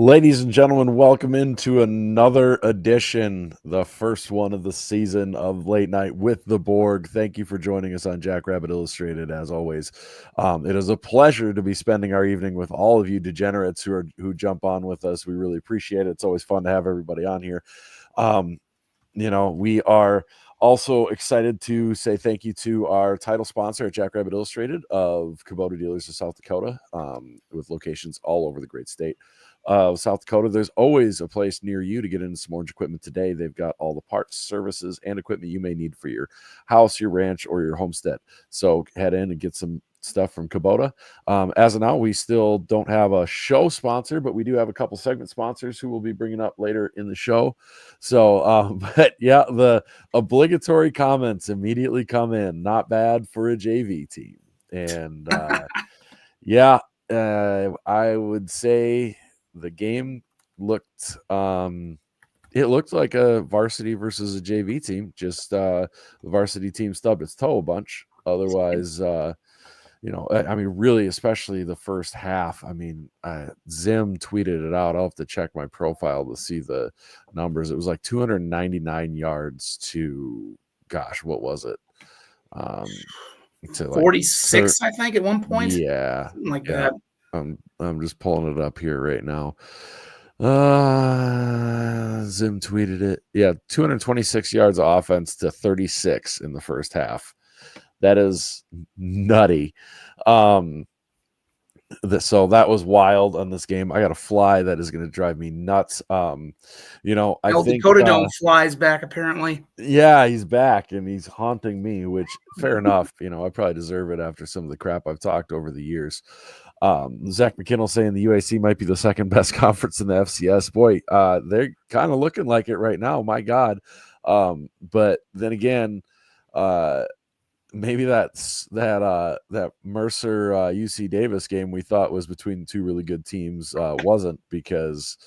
Ladies and gentlemen, welcome into another edition, the first one of the season of Late Night with the Borg. Thank you for joining us on Jackrabbit Illustrated, as always. It is a pleasure to be spending our evening with all of you degenerates who jump on with us. We really appreciate it. It's always fun to have everybody on here. We are also excited to say thank you to our title sponsor at Jackrabbit Illustrated of Kubota Dealers of South Dakota, with locations all over the great state of South Dakota. There's always a place near you to get into some Orange equipment today. They've got all the parts, services, and equipment you may need for your house, your ranch, or your homestead. So head in and get some stuff from Kubota. As of now, we still don't have a show sponsor, but we do have a couple segment sponsors who we'll be bringing up later in the show. So, but yeah, the obligatory comments immediately come in. Not bad for a JV team. And I would say the game looked it looked like a varsity versus a JV team. Just the varsity team stubbed its toe a bunch. Otherwise, really, especially the first half. Zim tweeted it out. I'll have to check my profile to see the numbers. It was like 299 yards to, gosh, what was it? To 46, I think, at one point. Yeah. Something like that. I'm just pulling it up here right now. Zim tweeted it. Yeah, 226 yards of offense to 36 in the first half. That is nutty. So that was wild on this game. I got a fly that is going to drive me nuts. I think Dakota Dome flies back apparently. Yeah, he's back and he's haunting me, which fair enough. I probably deserve it after some of the crap I've talked over the years. Zach McKinnell saying the UAC might be the second best conference in the FCS. Boy, they're kind of looking like it right now. My God. But then again, maybe that Mercer UC Davis game we thought was between two really good teams wasn't, because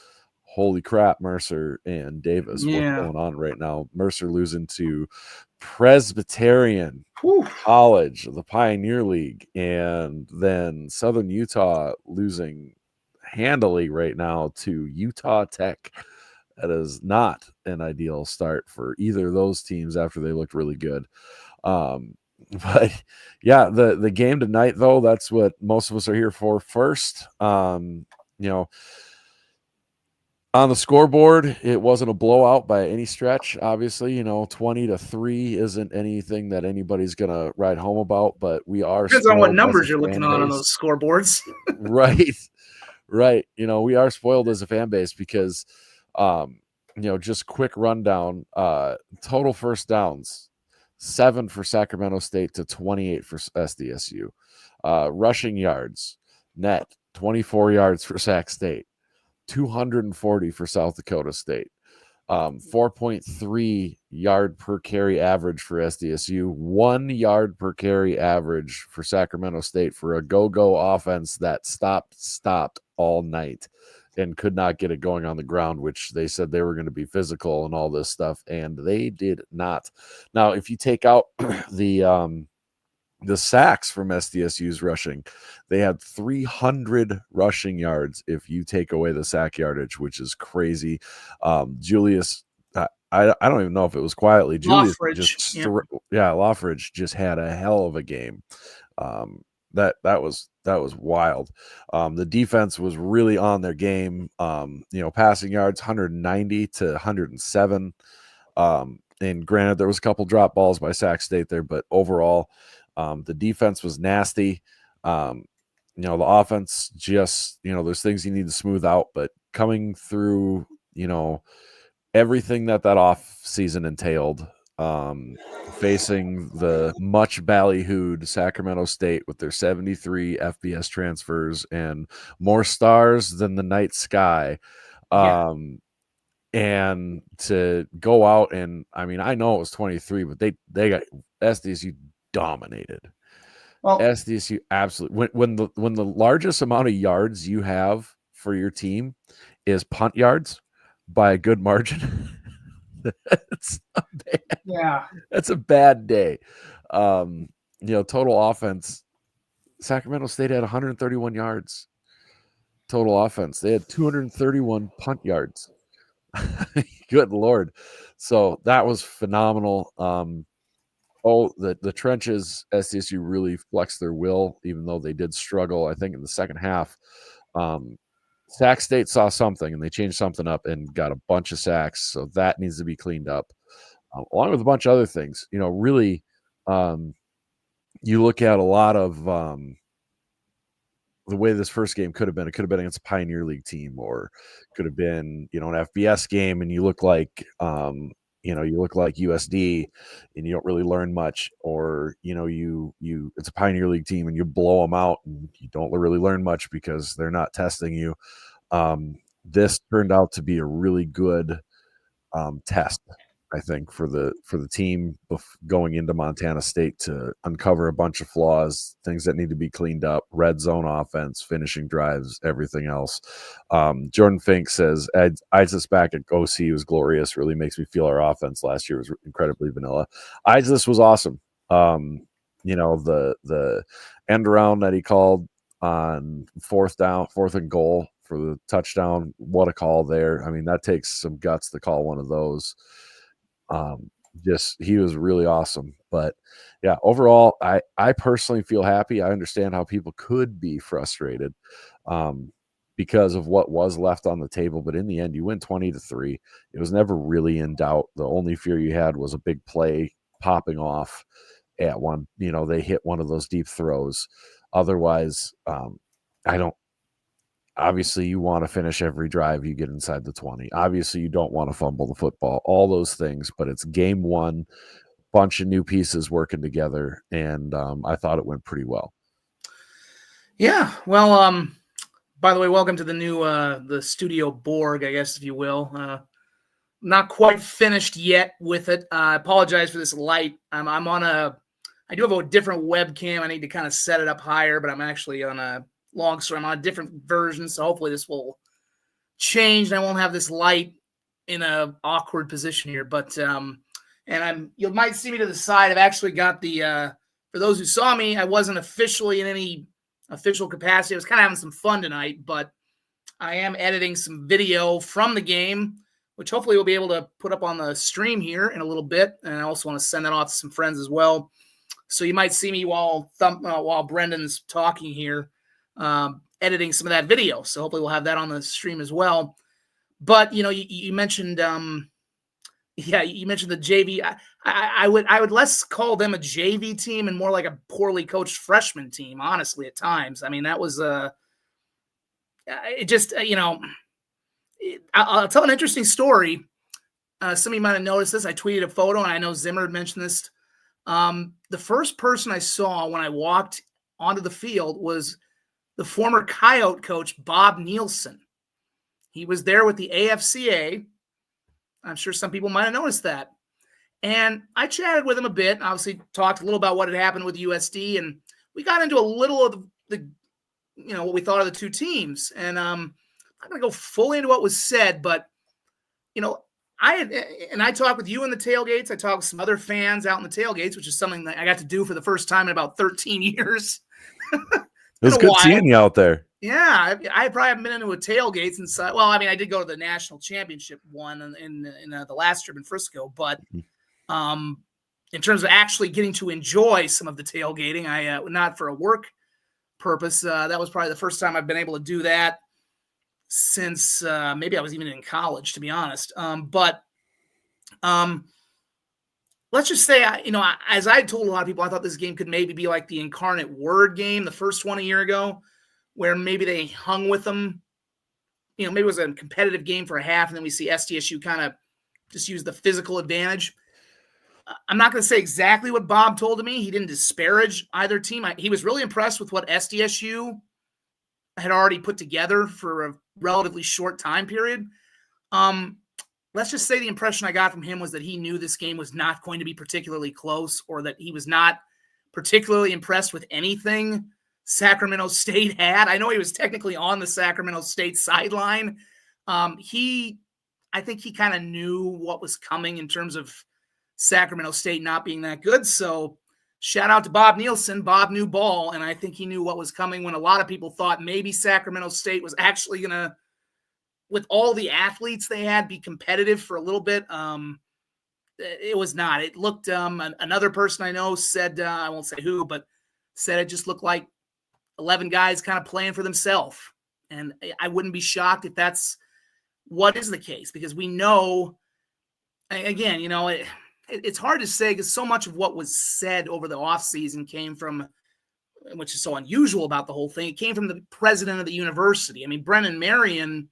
holy crap, Mercer and Davis, what's going on right now? Mercer losing to Presbyterian College, the Pioneer League, and then Southern Utah losing handily right now to Utah Tech. That is not an ideal start for either of those teams after they looked really good. But yeah, the game tonight, though, that's what most of us are here for first. On the scoreboard, it wasn't a blowout by any stretch. Obviously, 20-3 isn't anything that anybody's going to write home about, but we are. Depends on what numbers you're looking on those scoreboards. Right. We are spoiled as a fan base because, just quick rundown, total first downs, 7 for Sacramento State to 28 for SDSU. Rushing yards, net, 24 yards for Sac State. 240 for South Dakota State, 4.3 yard per carry average for SDSU, 1 yard per carry average for Sacramento State, for a go-go offense that stopped all night and could not get it going on the ground, which they said they were going to be physical and all this stuff, and they did not. Now, if you take out the sacks from SDSU's rushing, they had 300 rushing yards if you take away the sack yardage, which is crazy. Julius, I don't even know if it was quietly. Julius Loffridge just had a hell of a game. That was wild. The defense was really on their game. Passing yards 190 to 107. And granted, there was a couple drop balls by Sac State there, but overall, the defense was nasty. The offense just, there's things you need to smooth out, but coming through, everything that off season entailed, facing the much ballyhooed Sacramento State with their 73 FBS transfers and more stars than the night sky. And to go out and, I know it was 23, but they got SDSU dominated. Well, SDSU absolutely. When the largest amount of yards you have for your team is punt yards by a good margin, that's not bad. Yeah, that's a bad day. Total offense, Sacramento State had 131 yards. total offense. They had 231 punt yards. Good Lord. So that was phenomenal. The trenches, SDSU really flexed their will, even though they did struggle, I think, in the second half. Sac State saw something, and they changed something up and got a bunch of sacks. So that needs to be cleaned up, along with a bunch of other things. Really, you look at a lot of the way this first game could have been. It could have been against a Pioneer League team, or could have been, an FBS game, and you look like USD, and you don't really learn much, or it's a Pioneer League team and you blow them out and you don't really learn much because they're not testing you. This turned out to be a really good test, I think, for the team going into Montana State, to uncover a bunch of flaws, things that need to be cleaned up, red zone offense, finishing drives, everything else. Jordan Fink says, Isis back at OC was glorious. Really makes me feel our offense last year was incredibly vanilla. Isis was awesome. The end around that he called on fourth and goal for the touchdown, what a call there. I mean, that takes some guts to call one of those. He was really awesome. But yeah, overall, I personally feel happy. I understand how people could be frustrated because of what was left on the table, but in the end, you win 20-3. It was never really in doubt. The only fear you had was a big play popping off at one. They hit one of those deep throws. Otherwise, obviously, you want to finish every drive you get inside the 20. Obviously, you don't want to fumble the football, all those things, but it's game one, bunch of new pieces working together, and I thought it went pretty well. Yeah, well, by the way, welcome to the new the studio Borg, I guess, if you will. Not quite finished yet with it. I apologize for this light. I do have a different webcam. I need to kind of set it up higher, but I'm actually on a long story. I'm on a different version, so hopefully this will change and I won't have this light in a awkward position here. But you might see me to the side. I've actually got the for those who saw me, I wasn't officially in any official capacity. I was kind of having some fun tonight, but I am editing some video from the game, which hopefully we'll be able to put up on the stream here in a little bit. And I also want to send that off to some friends as well. So you might see me while Brendan's talking here, editing some of that video. So hopefully we'll have that on the stream as well. But you mentioned, you mentioned the JV. I would less call them a JV team and more like a poorly coached freshman team, honestly, at times. I mean, that was it just I'll tell an interesting story. Some of you might have noticed this. I tweeted a photo, and I know Zimmer had mentioned this. The first person I saw when I walked onto the field was the former Coyote coach, Bob Nielsen. He was there with the AFCA. I'm sure some people might have noticed that. And I chatted with him a bit, obviously talked a little about what had happened with USD, and we got into a little of the what we thought of the two teams. And I'm not going to go fully into what was said, but, I talked with you in the tailgates. I talked with some other fans out in the tailgates, which is something that I got to do for the first time in about 13 years. It was good seeing you out there. Yeah, I probably haven't been into a tailgate since. Well, I mean, I did go to the national championship one in the last trip in Frisco, but in terms of actually getting to enjoy some of the tailgating, I not for a work purpose. That was probably the first time I've been able to do that since maybe I was even in college, to be honest. Let's just say, as I told a lot of people, I thought this game could maybe be like the Incarnate Word game, the first one a year ago, where maybe they hung with them. Maybe it was a competitive game for a half, and then we see SDSU kind of just use the physical advantage. I'm not going to say exactly what Bob told me. He didn't disparage either team. He was really impressed with what SDSU had already put together for a relatively short time period. Let's just say the impression I got from him was that he knew this game was not going to be particularly close, or that he was not particularly impressed with anything Sacramento State had. I know he was technically on the Sacramento State sideline. I think he kind of knew what was coming in terms of Sacramento State not being that good. So shout out to Bob Nielsen. Bob knew ball, and I think he knew what was coming when a lot of people thought maybe Sacramento State was actually going to, with all the athletes they had, be competitive for a little bit. It was not. It looked, another person I know said, I won't say who, but said it just looked like 11 guys kind of playing for themselves. And I wouldn't be shocked if that's what is the case, because we know, again, it's hard to say because so much of what was said over the offseason came from, which is so unusual about the whole thing, it came from the president of the university. I mean, Brennan Marion,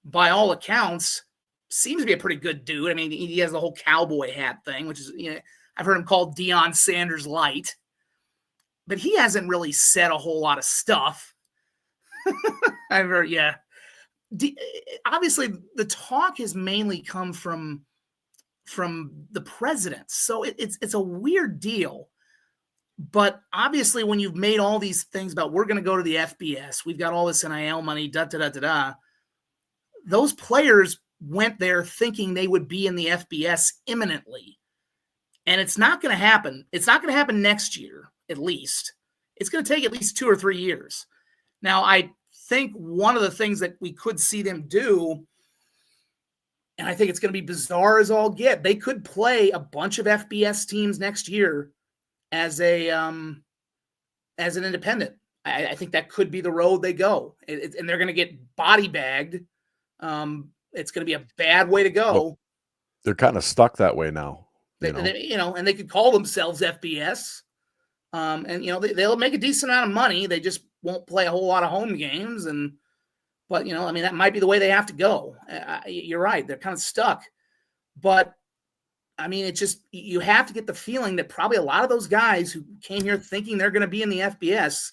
by all accounts, seems to be a pretty good dude. I mean, he has the whole cowboy hat thing, which is, I've heard him called Deion Sanders light, but he hasn't really said a whole lot of stuff. I've heard, yeah. Obviously, the talk has mainly come from the president. So it's a weird deal. But obviously, when you've made all these things about we're going to go to the FBS, we've got all this NIL money, da-da-da-da-da, those players went there thinking they would be in the FBS imminently. And it's not going to happen. It's not going to happen next year, at least. It's going to take at least 2 or 3 years. Now, I think one of the things that we could see them do, and I think it's going to be bizarre as all get, they could play a bunch of FBS teams next year as an independent. I think that could be the road they go. And they're going to get body bagged. It's going to be a bad way to go. Well, they're kind of stuck that way now. And they could call themselves FBS. They'll make a decent amount of money. They just won't play a whole lot of home games. But that might be the way they have to go. You're right. They're kind of stuck. But, I mean, it's just, you have to get the feeling that probably a lot of those guys who came here thinking they're going to be in the FBS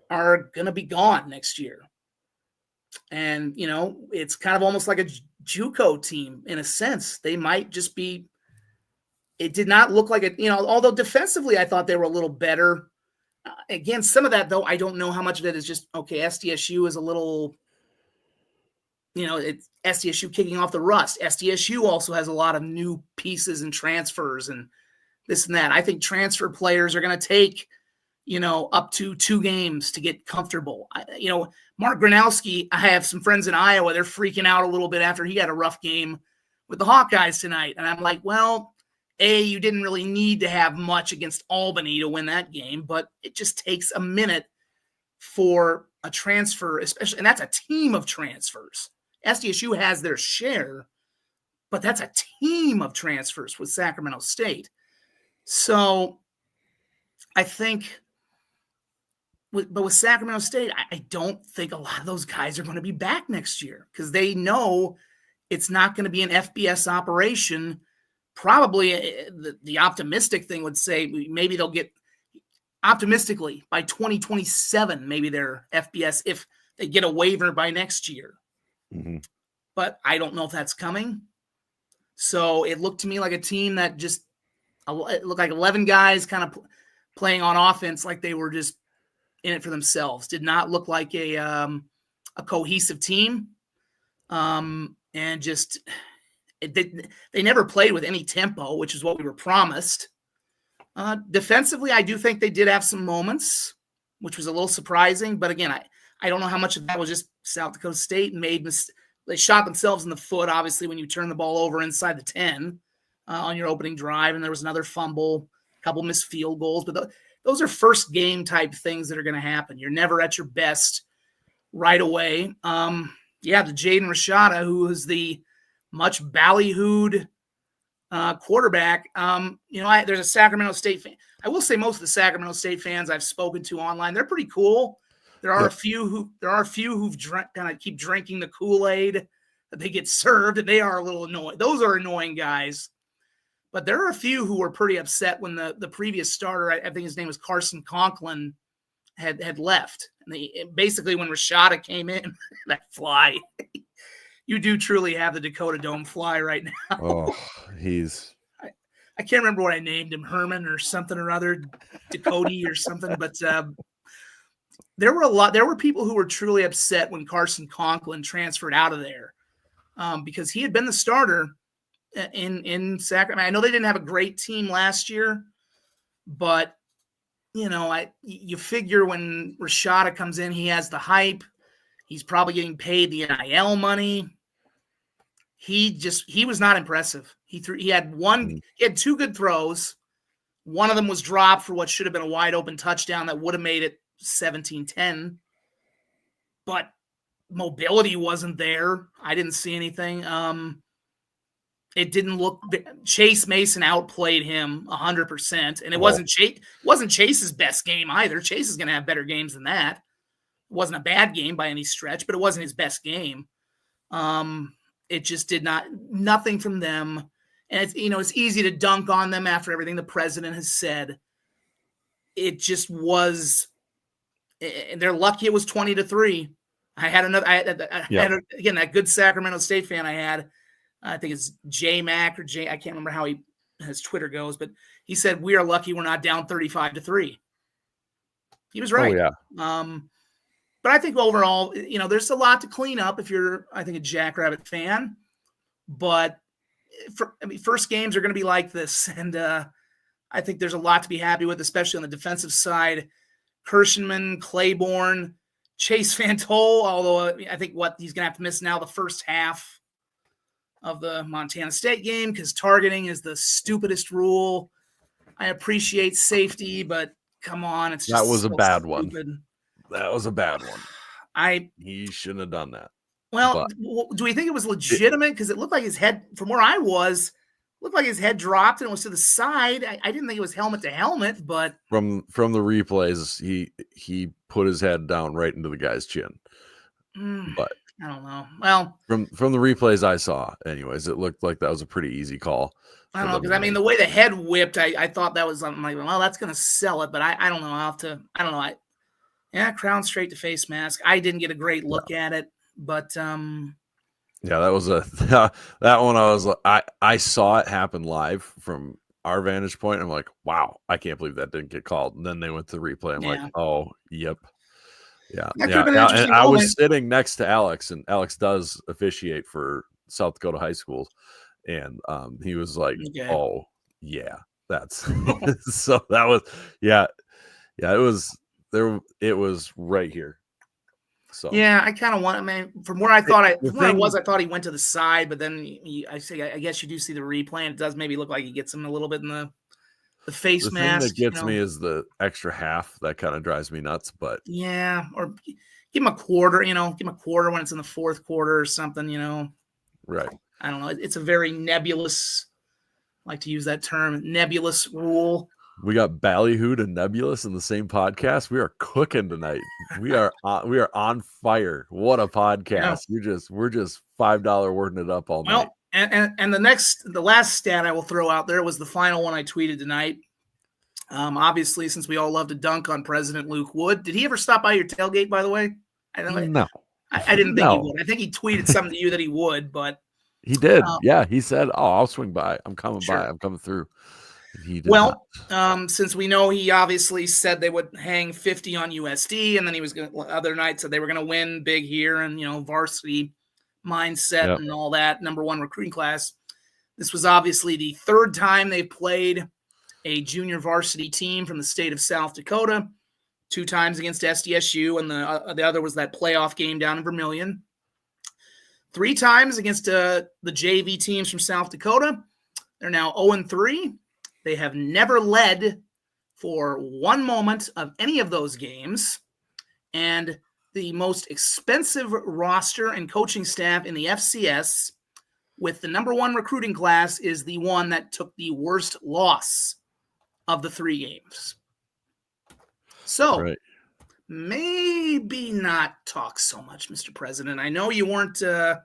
are going to be gone next year. And, it's kind of almost like a JUCO team in a sense. They might just be, it did not look like it, although defensively I thought they were a little better. Again, some of that, though, I don't know how much of it is just, okay, SDSU is a little, it's SDSU kicking off the rust. SDSU also has a lot of new pieces and transfers and this and that. I think transfer players are going to take, up to 2 games to get comfortable. Mark Gronowski, I have some friends in Iowa. They're freaking out a little bit after he had a rough game with the Hawkeyes tonight. And I'm like, well, you didn't really need to have much against Albany to win that game, but it just takes a minute for a transfer, especially, and that's a team of transfers. SDSU has their share, but that's a team of transfers with Sacramento State. So I think, but with Sacramento State, I don't think a lot of those guys are going to be back next year because they know it's not going to be an FBS operation. Probably the optimistic thing would say maybe they'll get, optimistically, by 2027, maybe they're FBS if they get a waiver by next year. Mm-hmm. But I don't know if that's coming. So it looked to me like a team that just, it looked like 11 guys kind of playing on offense like they were just in it for themselves. Did not look like a cohesive team. And just, they never played with any tempo, which is what we were promised. Defensively, I do think they did have some moments, which was a little surprising. But again, I don't know how much of that was just South Dakota State they shot themselves in the foot, obviously, when you turn the ball over inside the 10 on your opening drive, and there was another fumble, a couple missed field goals. But those are first game type things that are going to happen. You're never at your best right away. The Jaden Rashada, who is the much ballyhooed quarterback. There's a Sacramento State fan. I will say most of the Sacramento State fans I've spoken to online, they're pretty cool. There are a few who've kind of keep drinking the Kool-Aid that they get served, and they are a little annoying. Those are annoying guys. But there are a few who were pretty upset when the previous starter, I think his name was Carson Conklin, had left. And basically when Rashada came in, that fly, you do truly have the Dakota Dome fly right now. Oh, I can't remember what I named him, Herman or something or other, Dakota or something, but there were people who were truly upset when Carson Conklin transferred out of there because he had been the starter in Sacramento. I know they didn't have a great team last year, But you figure when Rashada comes in, he has the hype. He's probably getting paid the NIL money. He was not impressive. He had two good throws. One of them was dropped for what should have been a wide open touchdown that would have made it 17-10. But mobility wasn't there. I didn't see anything. It didn't look. Chase Mason outplayed him 100%, and it wasn't Chase's best game either. Chase is going to have better games than that. It wasn't a bad game by any stretch, but it wasn't his best game. It just did nothing from them, and it's easy to dunk on them after everything the president has said. It just was. They're lucky it was 20-3. I had again that good Sacramento State fan I had. I think it's J Mac or J. I can't remember how his Twitter goes, but he said we are lucky we're not down 35-3. He was right. Oh, yeah. But I think overall, there's a lot to clean up if you're, I think, a Jackrabbit fan. But first games are going to be like this, and I think there's a lot to be happy with, especially on the defensive side. Kirschenman, Claiborne, Chase Fantole, although I think he's going to have to miss now the first half of the Montana State game because targeting is the stupidest rule. I appreciate safety, but come on, it's just that was a bad stupid. one. That was a bad one. He shouldn't have done that. Well, do we think it was legitimate? Because it looked like his head, from where I was, looked like his head dropped and it was to the side. I didn't think it was helmet to helmet, but from the replays, he put his head down right into the guy's chin. But I don't know. Well, from the replays I saw, anyways, it looked like that was a pretty easy call. I don't know, because the way the head whipped, I thought that was something like, well, that's going to sell it, but I don't know. I don't know. Crown straight to face mask. I didn't get a great look at it, but yeah, that was that one. I saw it happen live from our vantage point. I'm like, wow, I can't believe that didn't get called. And then they went to the replay. I'm like, oh, yep. Yeah. And I was sitting next to Alex, and Alex does officiate for South Dakota high schools. And he was like, oh, yeah, that's so that was, yeah, it was there. It was right here. So yeah, I kind of want. I mean, from where I thought I thought he went to the side, but then I guess you do see the replay, and it does maybe look like he gets him a little bit in the face mask. The thing that gets me is the extra half. That kind of drives me nuts. But yeah, or give him a quarter. Give him a quarter when it's in the fourth quarter or something. Right. I don't know. It's a very nebulous. I like to use that term, nebulous rule. We got ballyhooed and nebulous in the same podcast. We are cooking tonight. We are on fire. What a podcast! Yeah. We're just $5 wording it up all night. And the last stat I will throw out there was the final one I tweeted tonight. Obviously, since we all love to dunk on President Luke Wood, did he ever stop by your tailgate? By the way, no, I didn't think he would. I think he tweeted something to you that he would, but he did. Yeah, he said, "Oh, I'll swing by. I'm coming by. I'm coming through." He did since we know he obviously said they would hang 50 on USD, and then he was other night said they were going to win big here, and varsity mindset and all that, number one recruiting class. This was obviously the third time they played a junior varsity team from the state of South Dakota, 2 times against SDSU, and the other was that playoff game down in Vermilion. 3 times against the JV teams from South Dakota. They're now 0-3. They have never led for one moment of any of those games. And the most expensive roster and coaching staff in the FCS with the number one recruiting class is the one that took the worst loss of the 3 games. So maybe not talk so much, Mr. President. I know you weren't, I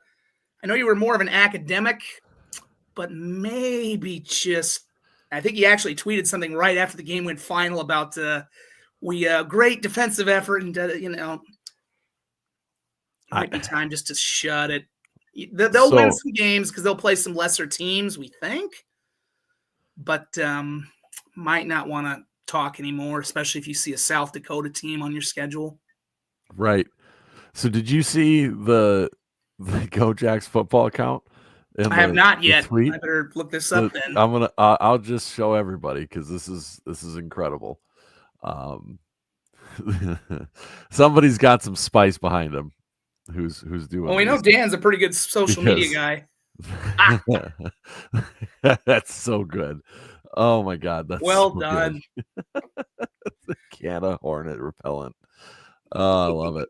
know you were more of an academic, but maybe just, I think he actually tweeted something right after the game went final about great defensive effort, and might be time just to shut it. They'll win some games because they'll play some lesser teams, we think, but might not want to talk anymore, especially if you see a South Dakota team on your schedule. Right. So did you see the Go Jacks football account? in I have not the yet. tweet. I better look this up then. I'm gonna. I'll just show everybody because this is incredible. Somebody's got some spice behind him. Who's doing? Well, we know these Dan's a pretty good social media guy. That's so good. Oh my god, that's Well so done. Good. Canna hornet repellent. Oh, I love it.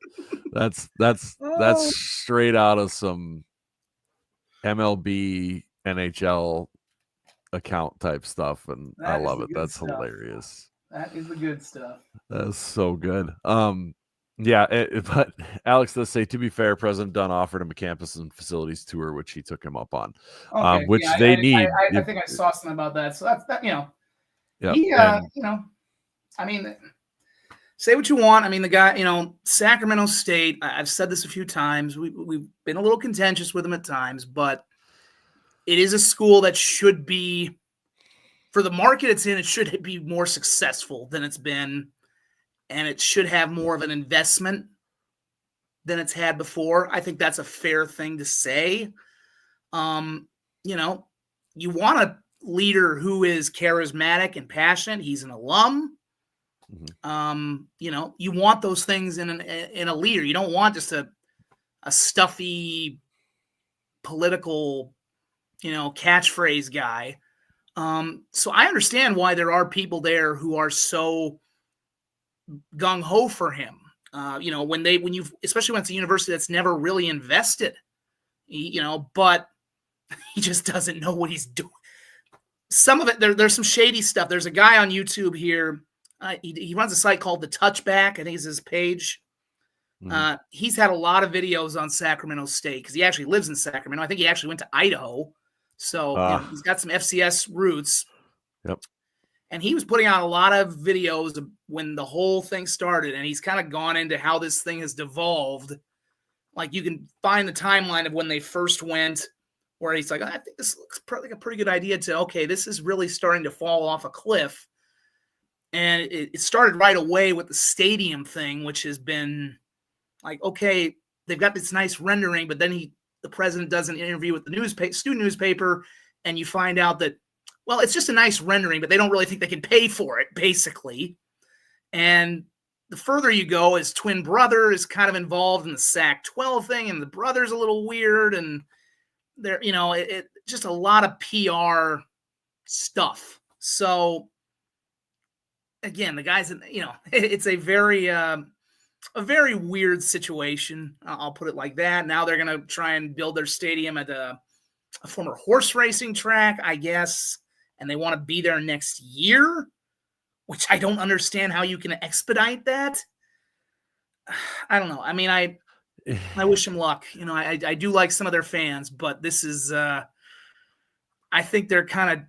That's straight out of some MLB NHL account type stuff, and I love it. That's stuff. hilarious. That is the good stuff. That's so good. Yeah, but Alex does say, to be fair, President Dunn offered him a campus and facilities tour, which he took him up on, Okay. which yeah, they need. I think I saw something about that. So that's that. Yeah, I mean, say what you want. I mean, the guy, Sacramento State. I've said this a few times. We've been a little contentious with him at times, but it is a school that should be, for the market it's in, it should be more successful than it's been, and it should have more of an investment than it's had before. I think that's a fair thing to say. You want a leader who is charismatic and passionate. He's an alum. Mm-hmm. You want those things in a leader. You don't want just a stuffy political, catchphrase guy. So I understand why there are people there who are so gung ho for him. Especially when it's a university that's never really invested, but he just doesn't know what he's doing. Some of it, there's some shady stuff. There's a guy on YouTube here. He runs a site called The Touchback. I think is his page. Mm-hmm. He's had a lot of videos on Sacramento State because he actually lives in Sacramento. I think he actually went to Idaho. So he's got some FCS roots. Yep. And he was putting out a lot of videos when the whole thing started, and he's kind of gone into how this thing has devolved. Like, you can find the timeline of when they first went, where he's like, I think this looks like a pretty good idea this is really starting to fall off a cliff. And it started right away with the stadium thing, which has been like, okay, they've got this nice rendering, but then the president does an interview with the student newspaper, and you find out that, well, it's just a nice rendering, but they don't really think they can pay for it, basically. And the further you go, his twin brother is kind of involved in the Sac-12 thing, and the brother's a little weird, and there, it just a lot of PR stuff. So again, the guys, it's a very weird situation. I'll put it like that. Now they're going to try and build their stadium at a former horse racing track, I guess. And they want to be there next year, which I don't understand how you can expedite that. I don't know. I mean, I wish him luck. I do like some of their fans, but this is, I think they're kind of,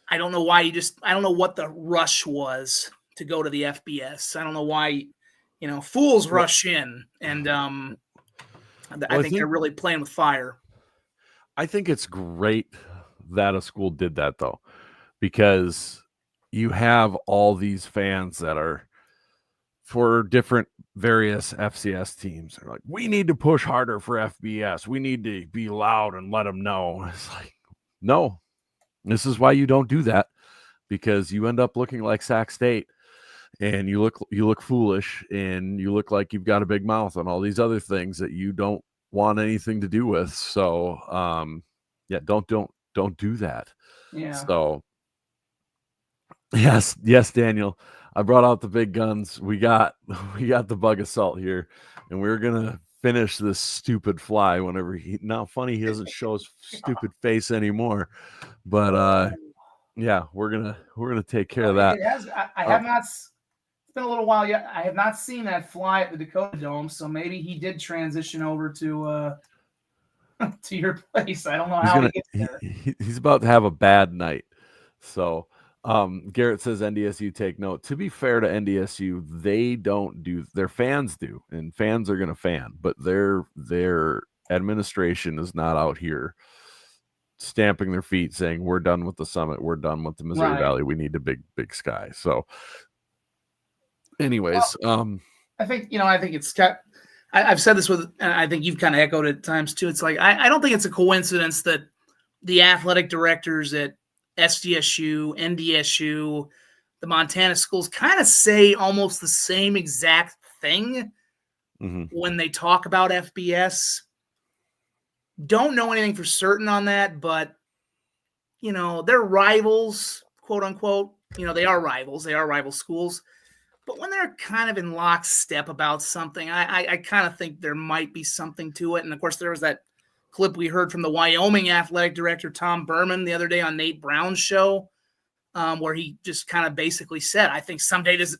I don't know why I don't know what the rush was to go to the FBS. I don't know why, fools rush in, and I think they're really playing with fire. I think it's great that a school did that, though, because you have all these fans that are for different various FCS teams. They're like, we need to push harder for FBS. We need to be loud and let them know. It's like, no, this is why you don't do that, because you end up looking like Sac State, and you look foolish, and you look like you've got a big mouth and all these other things that you don't want anything to do with. So, don't do that. Yeah. So, yes, Daniel, I brought out the big guns. We got the bug assault here, and we're gonna finish this stupid fly whenever he doesn't show his stupid face anymore, but we're gonna take care of that. I have not. It's been a little while yet. I have not seen that fly at the Dakota Dome, so maybe he did transition over to your place. I don't know how he gets there. He's about to have a bad night. So Garrett says NDSU take note. To be fair to NDSU, they don't do, their fans do, and fans are going to fan, but their administration is not out here stamping their feet saying, we're done with the summit, we're done with the Missouri Valley, we need a big sky. So anyways, I think it's got, I've said this and I think you've kind of echoed it at times too. It's like, I don't think it's a coincidence that the athletic directors at SDSU, NDSU, the Montana schools kind of say almost the same exact thing when they talk about FBS. Don't know anything for certain on that, but they're rivals, quote unquote. They are rivals. They are rival schools. But when they're kind of in lockstep about something, I kind of think there might be something to it. And of course, there was that clip we heard from the Wyoming athletic director, Tom Berman, the other day on Nate Brown's show, where he just kind of basically said, I think someday this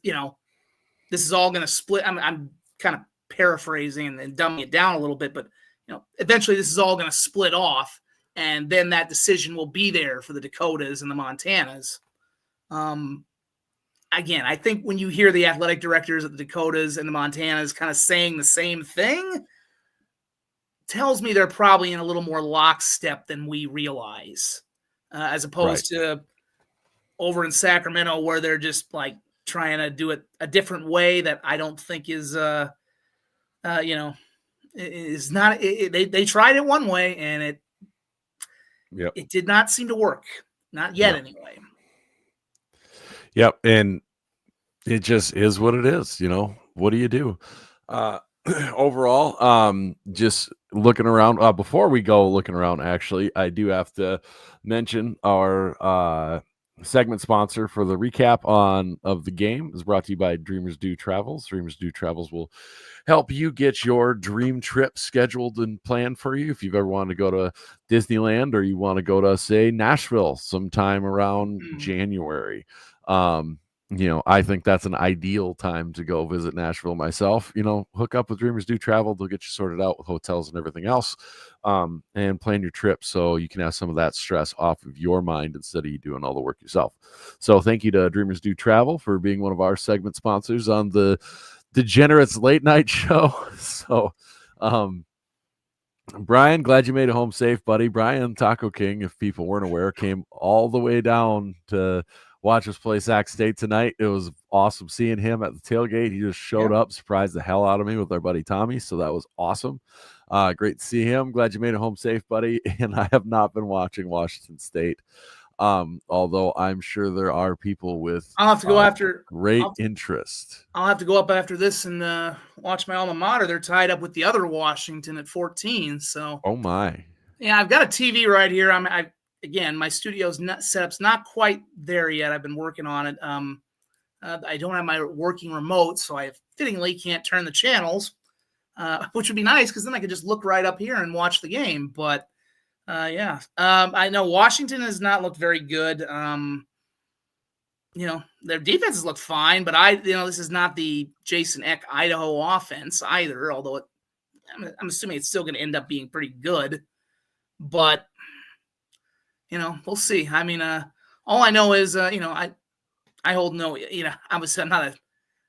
is all going to split. I'm kind of paraphrasing and dumbing it down a little bit, but eventually this is all going to split off, and then that decision will be there for the Dakotas and the Montanas. Again, I think when you hear the athletic directors of the Dakotas and the Montanas kind of saying the same thing, tells me they're probably in a little more lockstep than we realize, as opposed to over in Sacramento where they're just like trying to do it a different way that I don't think is, is not. They tried it one way and it did not seem to work, not yet anyway. Yep, and it just is what it is. What do you do? Overall, just looking around. Before we go looking around, actually, I do have to mention our segment sponsor for the recap of the game is brought to you by Dreamers Do Travels. Dreamers Do Travels will help you get your dream trip scheduled and planned for you. If you've ever wanted to go to Disneyland or you want to go to, say, Nashville sometime around January, I think that's an ideal time to go visit Nashville myself. Hook up with Dreamers Do Travel. They'll get you sorted out with hotels and everything else, and plan your trip so you can have some of that stress off of your mind instead of you doing all the work yourself. So thank you to Dreamers Do Travel for being one of our segment sponsors on the Degenerates Late Night Show. So, Brian, glad you made it home safe, buddy. Brian, Taco King, if people weren't aware, came all the way down to watch us play Sac State tonight. It was awesome seeing him at the tailgate. He just showed up, surprised the hell out of me with our buddy Tommy. So that was awesome. Great to see him. Glad you made it home safe, buddy. And I have not been watching Washington State. Although I'm sure there are people with I'll have to go after great interest. I'll have to go up after this and watch my alma mater. They're tied up with the other Washington at 14. So, oh my, yeah, I've got a TV right here. Again, my studio's setup's not quite there yet. I've been working on it. I don't have my working remote, so I fittingly can't turn the channels, which would be nice because then I could just look right up here and watch the game. But I know Washington has not looked very good. Their defenses look fine, but this is not the Jason Eck Idaho offense either. Although I'm assuming it's still going to end up being pretty good, but we'll see. I mean, all I know is, I hold no, I'm not a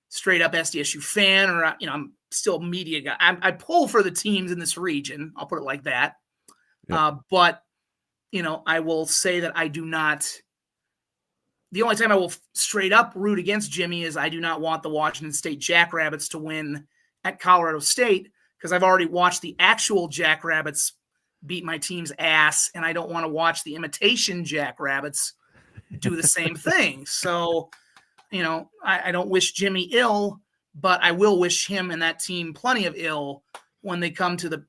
straight up SDSU fan, or I'm still a media guy. I pull for the teams in this region. I'll put it like that. Yep. But I will say that I do not. The only time I will straight up root against Jimmy is I do not want the Washington State Jackrabbits to win at Colorado State, because I've already watched the actual Jackrabbits beat my team's ass, and I don't want to watch the imitation Jackrabbits do the same thing. So, I don't wish Jimmy ill, but I will wish him and that team plenty of ill when they come to the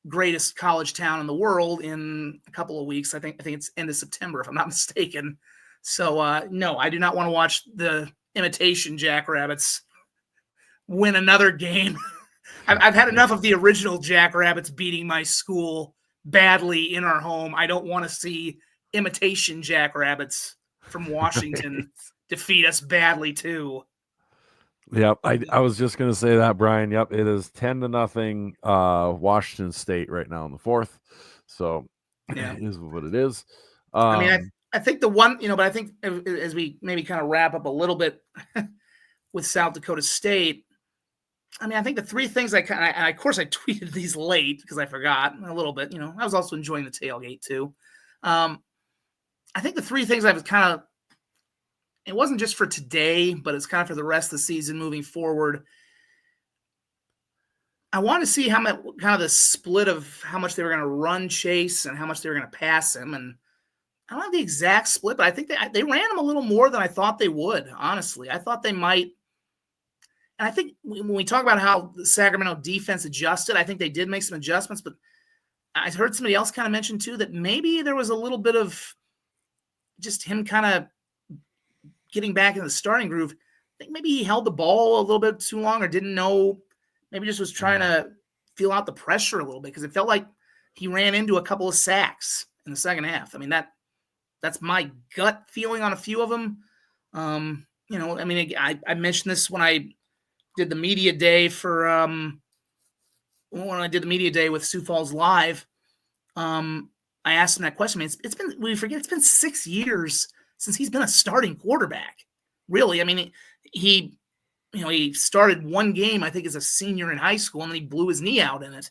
greatest college town in the world in a couple of weeks. I think it's end of September, if I'm not mistaken. So, no, I do not want to watch the imitation Jackrabbits win another game. I've had enough of the original Jackrabbits beating my school badly in our home. I don't want to see imitation Jackrabbits from Washington defeat us badly too. Yep, I was just going to say that, Brian. Yep, it is 10-0 Washington State right now in the fourth. So it is what it is. I think the one, but I think as we maybe kind of wrap up a little bit with South Dakota State, I think the three things of course I tweeted these late because I forgot a little bit. I was also enjoying the tailgate too. I think the three things I was kind of, it wasn't just for today, but it's kind of for the rest of the season moving forward. I want to see how much kind of the split of how much they were going to run Chase and how much they were going to pass him. And I don't have the exact split, but I think they ran him a little more than I thought they would. Honestly, I thought they might. And I think when we talk about how the Sacramento defense adjusted, I think they did make some adjustments. But I heard somebody else kind of mention too that maybe there was a little bit of just him kind of getting back in the starting groove. I think maybe he held the ball a little bit too long or didn't know. Maybe just was trying to feel out the pressure a little bit because it felt like he ran into a couple of sacks in the second half. I mean, that's my gut feeling on a few of them. I mentioned this when I did the media day with Sioux Falls Live. I asked him that question. I mean, it's been 6 years since he's been a starting quarterback. Really, I mean, he started one game, I think, as a senior in high school, and then he blew his knee out in it.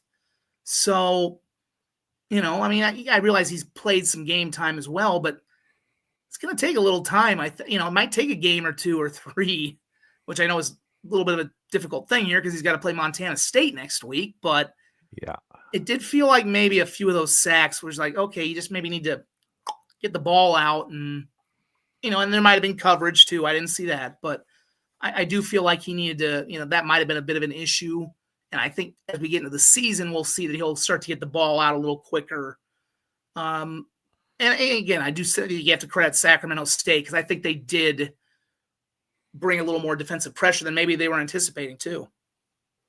So, I realize he's played some game time as well, but it's going to take a little time. It might take a game or 2 or 3, which I know is a little bit of a difficult thing here because he's got to play Montana State next week. But yeah, it did feel like maybe a few of those sacks was like, okay, you just maybe need to get the ball out, and and there might have been coverage too. I didn't see that, but I do feel like he needed to, that might have been a bit of an issue. And I think as we get into the season, we'll see that he'll start to get the ball out a little quicker. And again, I do say you have to credit Sacramento State because I think they did bring a little more defensive pressure than maybe they were anticipating too.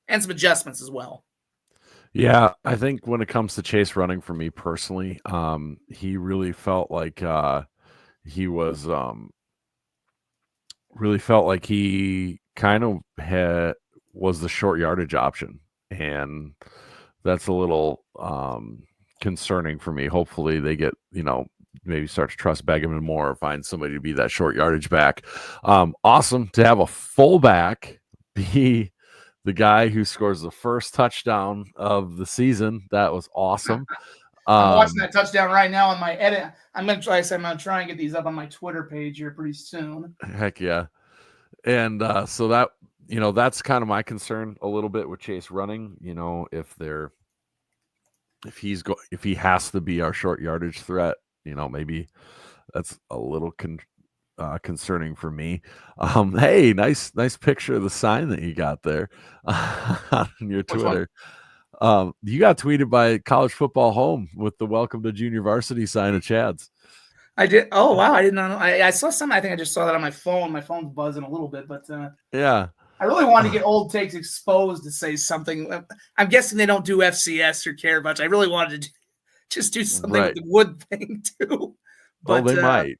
And some adjustments as well. Yeah, I think when it comes to Chase running for me personally, he really felt like he was really felt like he kind of was the short yardage option, and that's a little concerning for me. Hopefully they get, maybe start to trust Begeman more or find somebody to be that short yardage back. Awesome to have a fullback be the guy who scores the first touchdown of the season. That was awesome. I'm watching that touchdown right now on my edit. I'm going to try and get these up on my Twitter page here pretty soon. Heck yeah. And so that, that's kind of my concern a little bit with Chase running, if he has to be our short yardage threat, maybe that's a little concerning for me. Hey, nice picture of the sign that you got there on your Twitter. You got tweeted by College Football Home with the Welcome to Junior Varsity sign of Chad's. I did. Oh, wow. I did not know. I saw something. I think I just saw that on my phone. My phone's buzzing a little bit, but yeah. I really wanted to get Old Takes Exposed to say something. I'm guessing they don't do FCS or care much. I really wanted to just do something with the Wood thing too. But they might.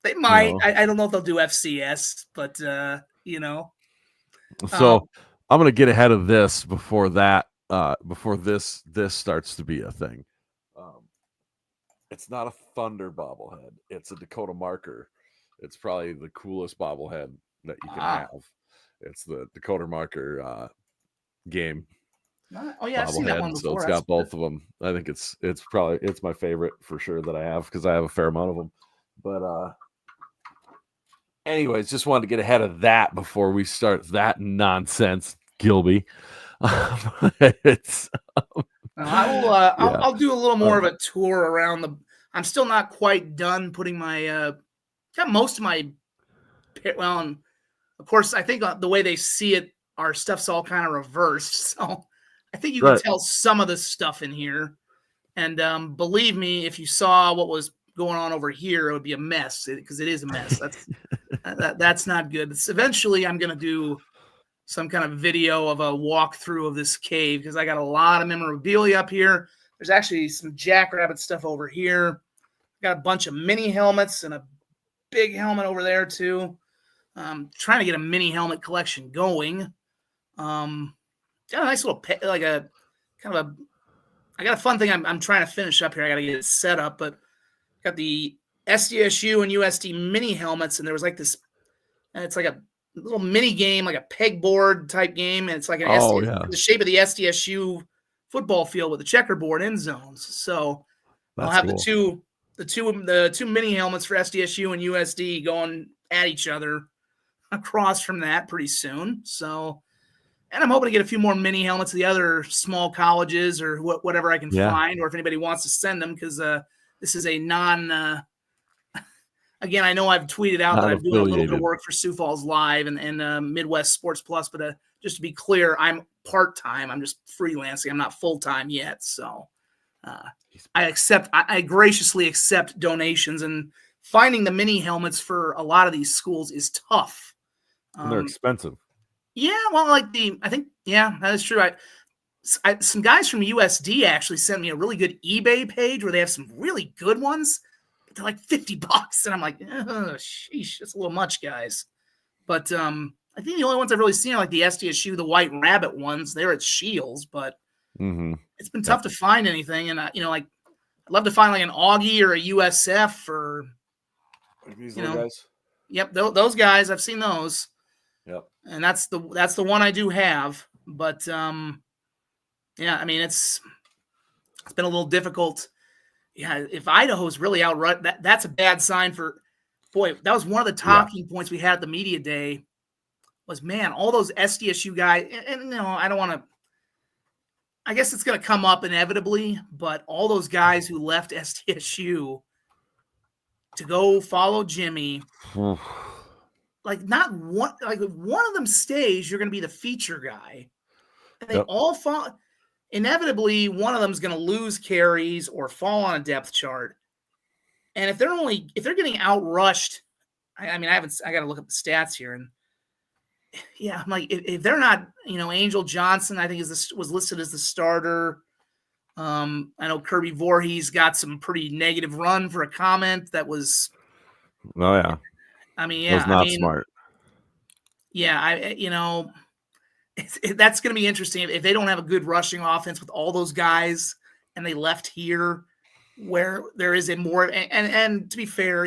They might. I don't know if they'll do FCS, but So I'm going to get ahead of this before that. Before this starts to be a thing. It's not a Thunder bobblehead. It's a Dakota Marker. It's probably the coolest bobblehead that you can have. It's the Dakota Marker game. Oh yeah, I've seen that one before. So it's got both of them. I think it's my favorite for sure that I have because I have a fair amount of them. But anyways, just wanted to get ahead of that before we start that nonsense, Gilby. I'll do a little more of a tour around the. I'm still not quite done putting my. Got most of my. Well, and of course, I think the way they see it, our stuff's all kind of reversed. So I think you can tell some of the stuff in here. And believe me, if you saw what was going on over here, it would be a mess because it is a mess. That's not good. Eventually, I'm going to do some kind of video of a walkthrough of this cave because I got a lot of memorabilia up here. There's actually some Jackrabbit stuff over here. Got a bunch of mini helmets and a big helmet over there too. Trying to get a mini helmet collection going. Got a nice little I got a fun thing I'm trying to finish up here. I got to get it set up, but got the SDSU and USD mini helmets, and there was like this, and it's like a little mini game, like a pegboard type game, and it's like the shape of the SDSU football field with the checkerboard end zones. So I'll have cool. the two mini helmets for SDSU and USD going at each other across from that pretty soon. So And I'm hoping to get a few more mini helmets of the other small colleges or whatever I can Yeah. find, or if anybody wants to send them, because this is a non. Again, I know I've tweeted out that I'm doing a little bit of work for Sioux Falls Live and Midwest Sports Plus, but just to be clear, I'm part-time. I'm just freelancing. I'm not full-time yet. So I graciously accept donations, and finding the mini helmets for a lot of these schools is tough. And they're expensive. Yeah, well, I think, yeah, that is true. Some guys from USD actually sent me a really good eBay page where they have some really good ones. They're like $50, and I'm like, oh, sheesh, that's a little much, guys. But I think the only ones I've really seen are like the SDSU, the White Rabbit ones. They're at Shields, but it's been tough to find anything. And like, I'd love to find like an Augie or a USF or these little guys. Yep, those guys. I've seen those. Yep. And that's the one I do have. But yeah, I mean, it's been a little difficult. Yeah, if Idaho's really outrun, that's a bad sign for. Boy, that was one of the talking points we had at the media day. Was, man, all those SDSU guys, and I don't want to. I guess it's going to come up inevitably, but all those guys who left SDSU to go follow Jimmy, like not one, like if one of them stays, you're going to be the feature guy. And they all fall. Inevitably, one of them is going to lose carries or fall on a depth chart. And if they're getting outrushed, I got to look up the stats here. And yeah, I'm like, if they're not, Angel Johnson, I think was listed as the starter. I know Kirby Voorhees got some pretty negative run for a comment that was. Oh yeah. I mean, yeah, was not smart. Yeah, that's going to be interesting if they don't have a good rushing offense with all those guys and they left here where there is a more and to be fair,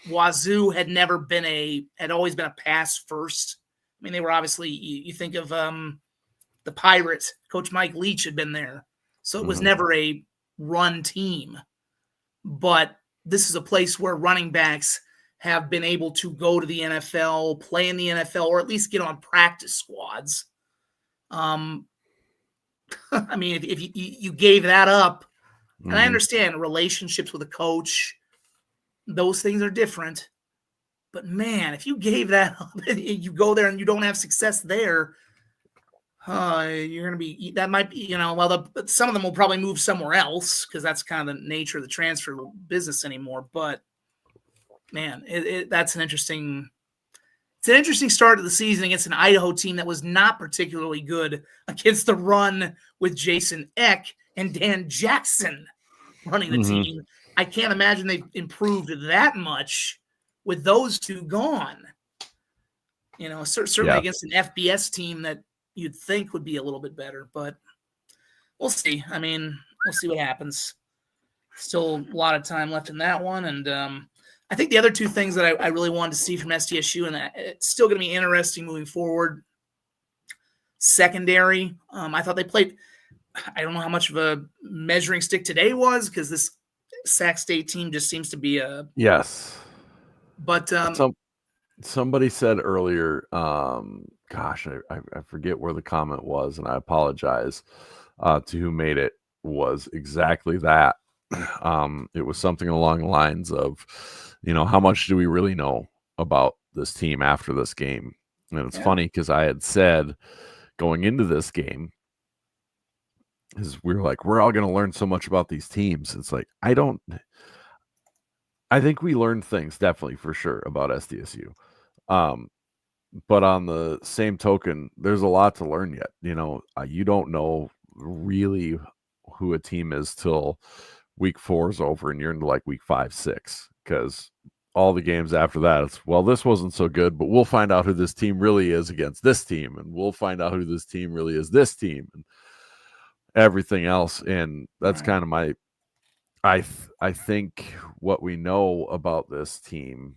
Wazoo had always been a pass first. I mean, they were obviously, you think of the Pirates, Coach Mike Leach had been there. So it was never a run team. But this is a place where running backs have been able to go to the NFL, play in the NFL, or at least get on practice squads. I mean, if you gave that up, and I understand relationships with a coach, those things are different. But man, if you gave that up and you go there and you don't have success there, you're going to be, that might be, some of them will probably move somewhere else because that's kind of the nature of the transfer business anymore. But man, that's an interesting start to the season against an Idaho team that was not particularly good against the run with Jason Eck and Dan Jackson running the team. I can't imagine they've improved that much with those two gone. Certainly against an FBS team that you'd think would be a little bit better, but we'll see. I mean, we'll see what happens. Still a lot of time left in that one. And I think the other two things that I really wanted to see from SDSU, and it's still going to be interesting moving forward. Secondary. I thought they played, I don't know how much of a measuring stick today was because this Sac State team just seems to be a. Yes. But somebody said earlier, gosh, I forget where the comment was, and I apologize to who made it, was exactly that. It was something along the lines of, how much do we really know about this team after this game? And it's funny because I had said going into this game, is we were like, we're all going to learn so much about these teams. It's like, I think we learned things definitely for sure about SDSU. But on the same token, there's a lot to learn yet. You don't know really who a team is till week 4 is over and you're into like week 5, 6, because all the games after that, it's, well, this wasn't so good, but we'll find out who this team really is against this team, and we'll find out who this team really is this team, and everything else. And that's kind of my, I think what we know about this team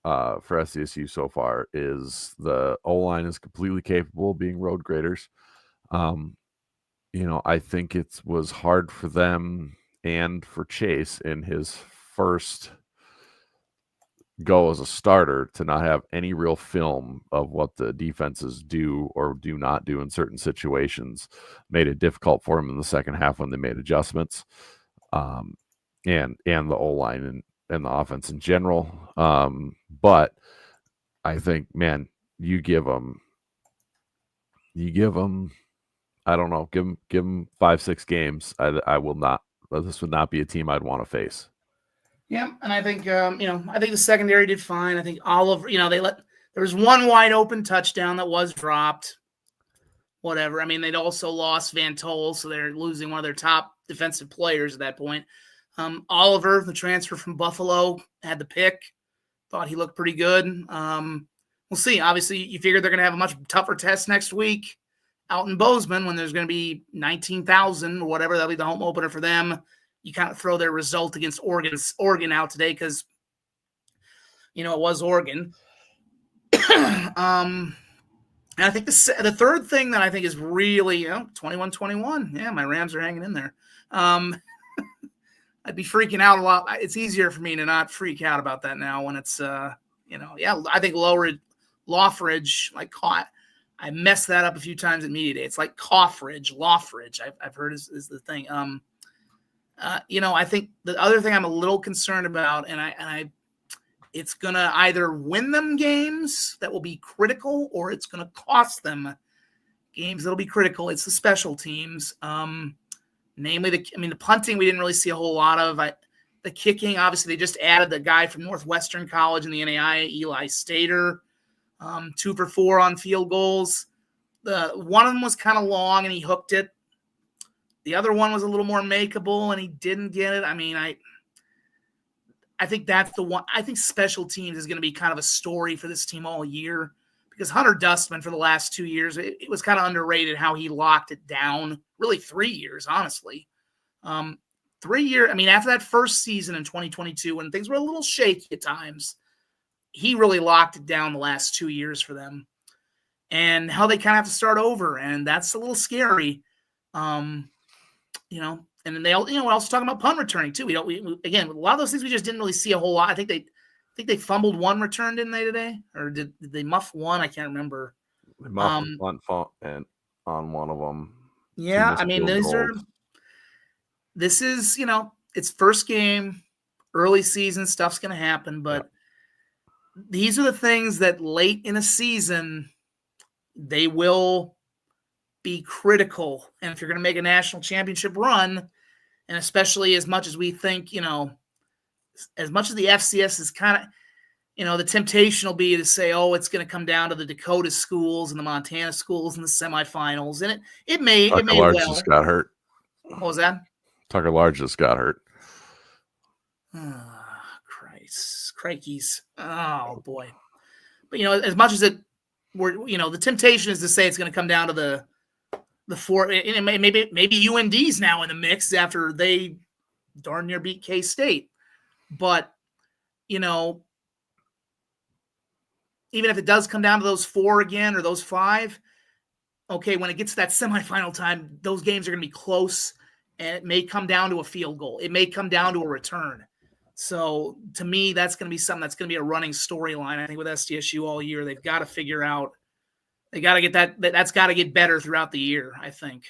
for SDSU so far is the O-line is completely capable of being road graders. I think it was hard for them and for Chase in his first go as a starter to not have any real film of what the defenses do or do not do in certain situations made it difficult for him in the second half when they made adjustments, and the O-line and the offense in general. But I think, man, you give them, I don't know, give them 5-6 games. I will not. This would not be a team I'd want to face. Yeah, and I think I think the secondary did fine. I think Oliver, there was one wide open touchdown that was dropped. Whatever. I mean, they'd also lost Van Tol, so they're losing one of their top defensive players at that point. Oliver, the transfer from Buffalo, had the pick. Thought he looked pretty good. We'll see. Obviously, you figure they're going to have a much tougher test next week out in Bozeman when there's going to be 19,000 or whatever. That'll be the home opener for them. You kind of throw their result against Oregon out today because, it was Oregon. And I think the third thing that I think is really, 21-21. Yeah, my Rams are hanging in there. I'd be freaking out a lot. It's easier for me to not freak out about that now when it's, I think Lawfridge, like caught. I messed that up a few times at media day. It's like Lawfridge. I've heard is the thing. I think the other thing I'm a little concerned about, and it's going to either win them games that will be critical or it's going to cost them games that'll be critical. It's the special teams. Namely, the punting we didn't really see a whole lot of. The kicking, obviously, they just added the guy from Northwestern College in the NAI, Eli Stater, 2 for 4 on field goals. One of them was kind of long and he hooked it. The other one was a little more makeable and he didn't get it. I mean, I think that's the one. I think special teams is going to be kind of a story for this team all year because Hunter Dustman for the last 2 years, it was kind of underrated how he locked it down. Really 3 years, honestly. 3 years. I mean, after that first season in 2022, when things were a little shaky at times, he really locked it down the last 2 years for them. And how they kind of have to start over, and that's a little scary. And then we're also talking about punt returning too. Again, a lot of those things we just didn't really see a whole lot. I think they fumbled one return, didn't they today? Or did they muff one? I can't remember. They muffed one and on one of them. Yeah, I mean, this is, it's first game, early season, stuff's going to happen, but these are the things that late in a season, they will be critical. And if you're going to make a national championship run, and especially as much as we think, as much as the FCS is kind of, the temptation will be to say, oh, it's going to come down to the Dakota schools and the Montana schools in the semifinals. And it may Large just got hurt. What was that? Tucker Large just got hurt. Oh, Christ. Crikeys. Oh, boy. But, as much as the temptation is to say it's going to come down to the four, and maybe UND's now in the mix after they darn near beat K-State. But, even if it does come down to those 4 again or those 5, okay, when it gets to that semifinal time, those games are going to be close, and it may come down to a field goal. It may come down to a return. So, to me, that's going to be something that's going to be a running storyline, I think, with SDSU all year. They've got to figure out – they got to get that's got to get better throughout the year, I think.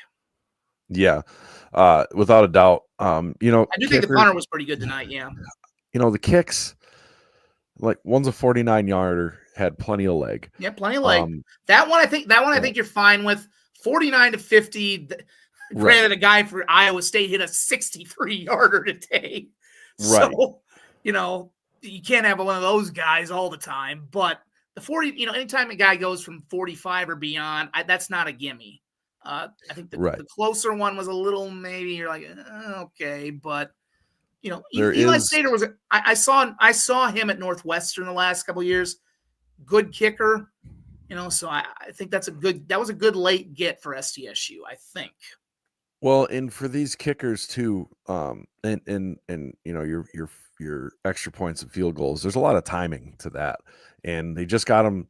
Yeah, without a doubt. I do think the punter was pretty good tonight, yeah. The kicks, like one's a 49-yarder, had plenty of leg. Yeah, plenty of leg. That one I think you're fine with. 49-50. Granted, a guy for Iowa State hit a 63-yarder today. Right. So, you can't have one of those guys all the time. But the 40, anytime a guy goes from 45 or beyond, that's not a gimme. I think the closer one was a little, maybe you're like, okay, but Eli Stater was. I saw him at Northwestern the last couple of years. Good kicker, So I think that was a good late get for SDSU. I think. Well, and for these kickers too, and your extra points and field goals, there's a lot of timing to that, and they just got him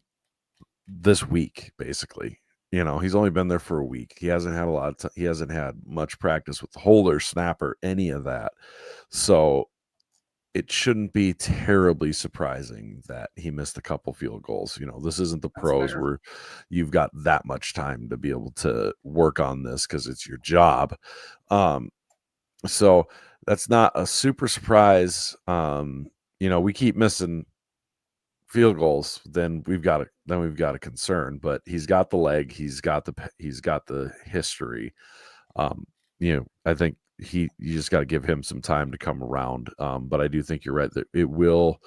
this week, basically. He's only been there for a week. He hasn't had he hasn't had much practice with the holder, snapper, any of that. So, it shouldn't be terribly surprising that he missed a couple field goals. This isn't the pros where you've got that much time to be able to work on this because it's your job. So that's not a super surprise. We keep missing field goals, then we've got a concern. But he's got the leg, he's got the history. I think you just got to give him some time to come around. But I do think you're right that it will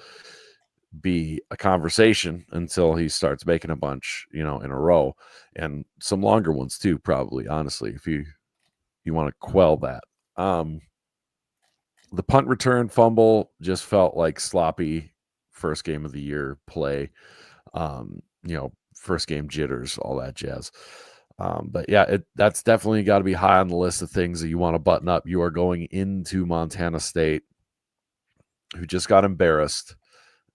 be a conversation until he starts making a bunch, in a row, and some longer ones too, probably, honestly, if you want to quell that. The punt return fumble just felt like sloppy first game of the year play. First game jitters, all that jazz. But yeah, that's definitely got to be high on the list of things that you want to button up. You are going into Montana State, who just got embarrassed,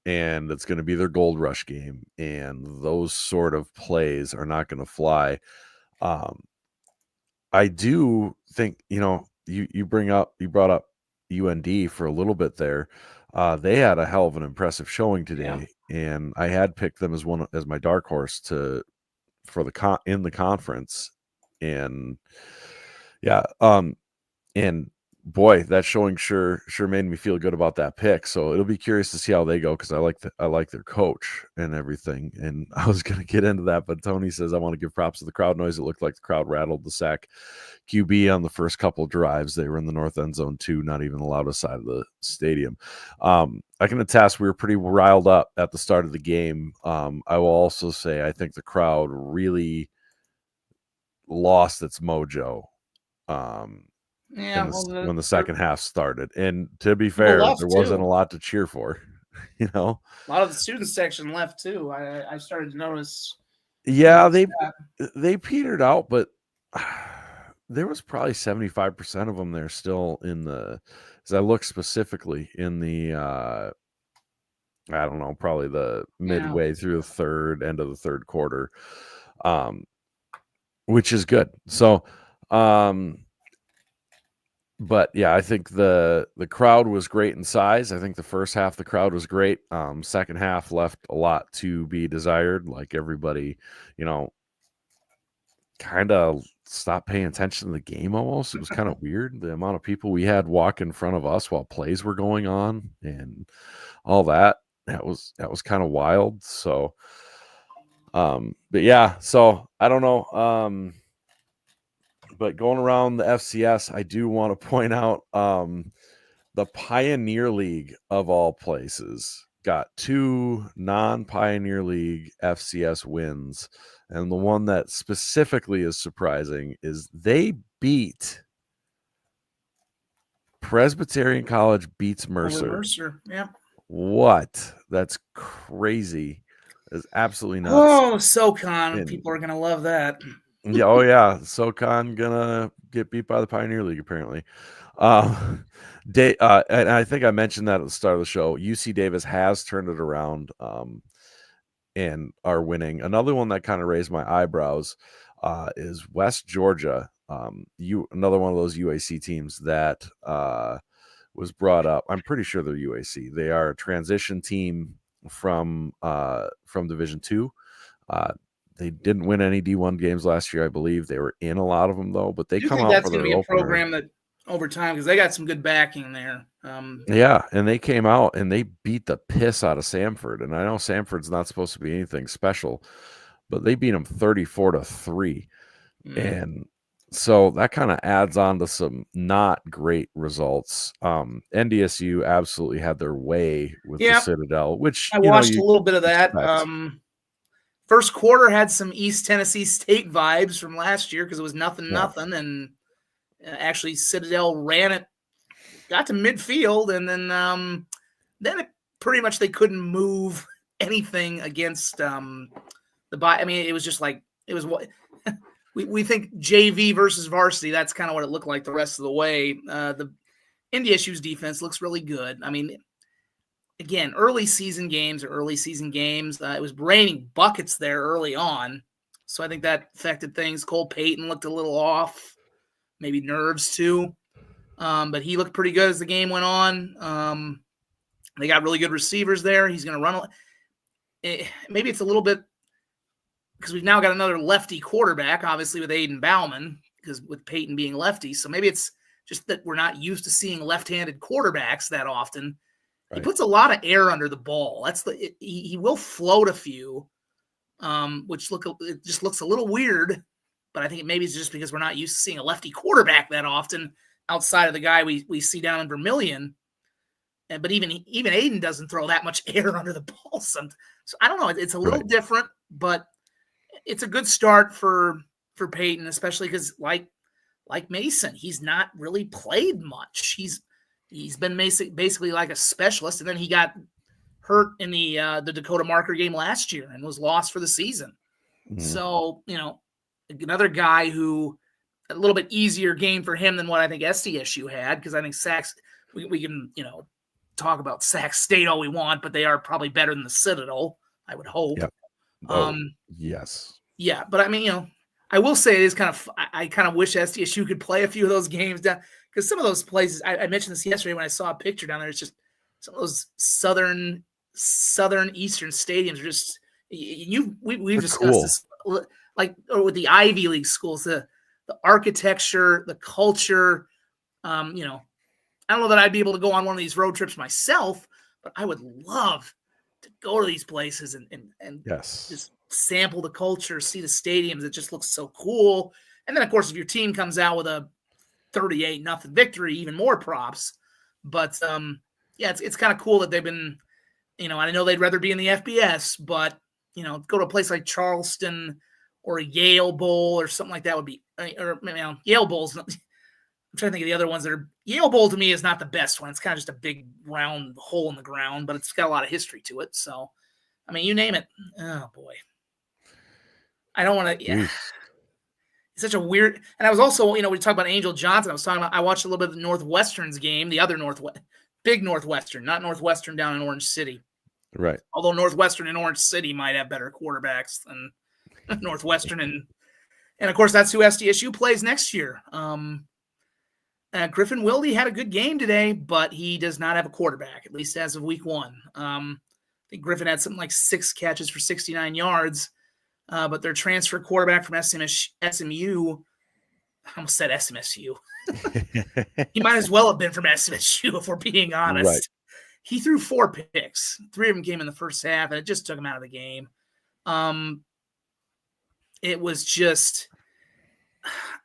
and it's going to be their gold rush game, and those sort of plays are not going to fly. I do think, you brought up UND for a little bit there. They had a hell of an impressive showing today, and I had picked them as my dark horse in the conference. And yeah, and boy, that showing sure made me feel good about that pick. So it'll be curious to see how they go, because I like their coach and everything. And I was going to get into that, but Tony says I want to give props to the crowd noise. It looked like the crowd rattled the sack QB on the first couple drives. They were in the north end zone too, not even allowed aside of the stadium. I can attest we were pretty riled up at the start of the game. I will also say I think the crowd really lost its mojo. When the second half started, and to be fair, there wasn't a lot to cheer for. A lot of the student section left too. I started to notice. Yeah, they petered out, but there was probably 75% of them there still as I look specifically in the I don't know, probably the midway through the end of the third quarter, which is good. So but yeah, I think the crowd was great in size. I think the first half the crowd was great. Second half left a lot to be desired. Like everybody, kind of stopped paying attention to the game almost. It was kind of weird, the amount of people we had walk in front of us while plays were going on and all that. That was kind of wild. So but yeah, so I don't know. But going around the FCS, I do want to point out the Pioneer League, of all places, got 2 non-Pioneer League FCS wins. And the one that specifically is surprising is they beat Presbyterian College beats Mercer. Yeah. What? That's crazy. That's absolutely nuts. Oh, SoCon. People are going to love that. Yeah, oh yeah, SoCon gonna get beat by the Pioneer League apparently. And I think I mentioned that at the start of the show. UC Davis has turned it around and are winning. Another one that kind of raised my eyebrows is West Georgia. Another one of those UAC teams that was brought up. I'm pretty sure they're UAC. They are a transition team from Division II. They didn't win any D1 games last year, I believe. They were in a lot of them, though. But they come out that's for their going to be opener. A program that over time, because they got some good backing there. Yeah, and they came out and they beat the piss out of Samford. And I know Samford's not supposed to be anything special, but they beat them 34-3. And so that kind of adds on to some not great results. NDSU absolutely had their way with the Citadel, which I watched a little bit of that. First quarter had some East Tennessee State vibes from last year because it was nothing, and actually Citadel ran it, got to midfield, and then pretty much they couldn't move anything against the I mean, it was just like it was what we think JV versus varsity. That's kind of what it looked like the rest of the way. The NDSU's defense looks really good. I mean, again, early season games. It was raining buckets there early on, so I think that affected things. Cole Payton looked a little off, maybe nerves too, but he looked pretty good as the game went on. They got really good receivers there. He's going to run. Maybe it's a little bit because we've now got another lefty quarterback, obviously with Aiden Bauman, because with Peyton being lefty. So maybe it's just that we're not used to seeing left-handed quarterbacks that often. Right. He puts a lot of air under the ball. He will float a few, which it just looks a little weird. But I think maybe it's just because we're not used to seeing a lefty quarterback that often outside of the guy we see down in Vermilion. But even Aiden doesn't throw that much air under the ball. So I don't know. It's a little different, but it's a good start for Peyton, especially because like Mason, he's not really played much. He's been basically like a specialist, and then he got hurt in the Dakota Marker game last year and was lost for the season. Mm-hmm. So, another guy who a little bit easier game for him than what I think SDSU had, because I think Sacs, we can, talk about Sac State all we want, but they are probably better than the Citadel, I would hope. Yep. Yes. Yeah, but I mean, I will say it is I kind of wish SDSU could play a few of those games down, because some of those places, I mentioned this yesterday when I saw a picture down there, it's just some of those southern eastern stadiums are just, we've discussed this, like, or with the Ivy League schools, the architecture, the culture, I don't know that I'd be able to go on one of these road trips myself, but I would love to go to these places and yes, just sample the culture, see the stadiums. It just looks so cool. And then, of course, if your team comes out with a 38-0 victory, even more props. But, it's kind of cool that they've been, I know they'd rather be in the FBS, but, go to a place like Charleston or a Yale Bowl or something like that would be, Yale Bowl's not, I'm trying to think of the other ones that are. Yale Bowl to me is not the best one. It's kind of just a big round hole in the ground, but it's got a lot of history to it. So, I mean, you name it. Oh boy, I don't want to. Yeah, it's such a weird. And I was also, we talked about Angel Johnson. I watched a little bit of the Northwestern's game, the other big Northwestern, not Northwestern down in Orange City. Right. Although Northwestern and Orange City might have better quarterbacks than Northwestern, and of course that's who SDSU plays next year. Griffin Wilde had a good game today, but he does not have a quarterback, at least as of week 1. I think Griffin had something like 6 catches for 69 yards, but their transfer quarterback from SMU, I almost said SMSU. He might as well have been from SMSU, if we're being honest. Right. He threw 4 picks. 3 of them came in the first half, and it just took him out of the game. It was just,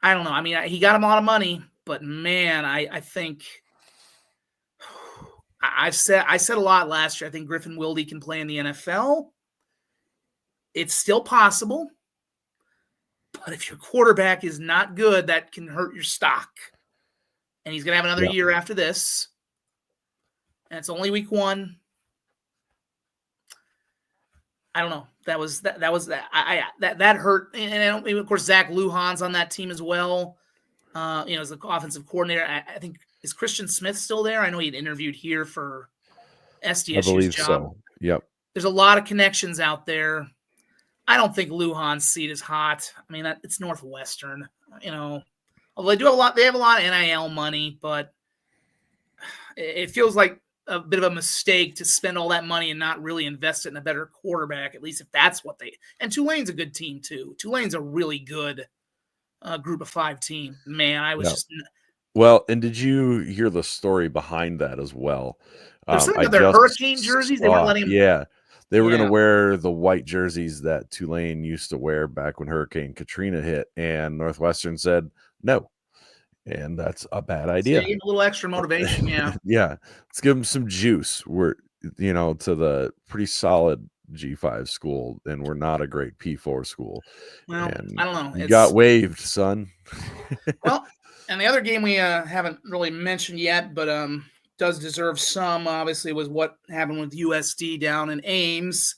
I don't know. I mean, he got him a lot of money. But man, I think I said a lot last year. I think Griffin Wilde can play in the NFL. It's still possible, but if your quarterback is not good, that can hurt your stock. And he's gonna have another year after this, and it's only week 1. I don't know. That hurt. And of course, Zach Lujan's on that team as well. As the offensive coordinator. I think, is Christian Smith still there? I know he had interviewed here for SDSU's I believe job. So. Yep. There's a lot of connections out there. I don't think Lujan's seat is hot. I mean, it's Northwestern, although they have a lot of NIL money, but it feels like a bit of a mistake to spend all that money and not really invest it in a better quarterback, at least if that's what and Tulane's a good team too. Tulane's a really good group of 5 team. Man, I was just. Well, and did you hear the story behind that as well? There's something about their Hurricane jerseys. They weren't letting them. Yeah, they were going to wear the white jerseys that Tulane used to wear back when Hurricane Katrina hit, and Northwestern said no, and that's a bad idea. So a little extra motivation, yeah. Yeah, let's give them some juice. We're to the pretty solid G5 school, and we're not a great P4 school. Well, and I don't know. You got waived, son. Well, and the other game we haven't really mentioned yet, but does deserve some, obviously, was what happened with USD down in Ames.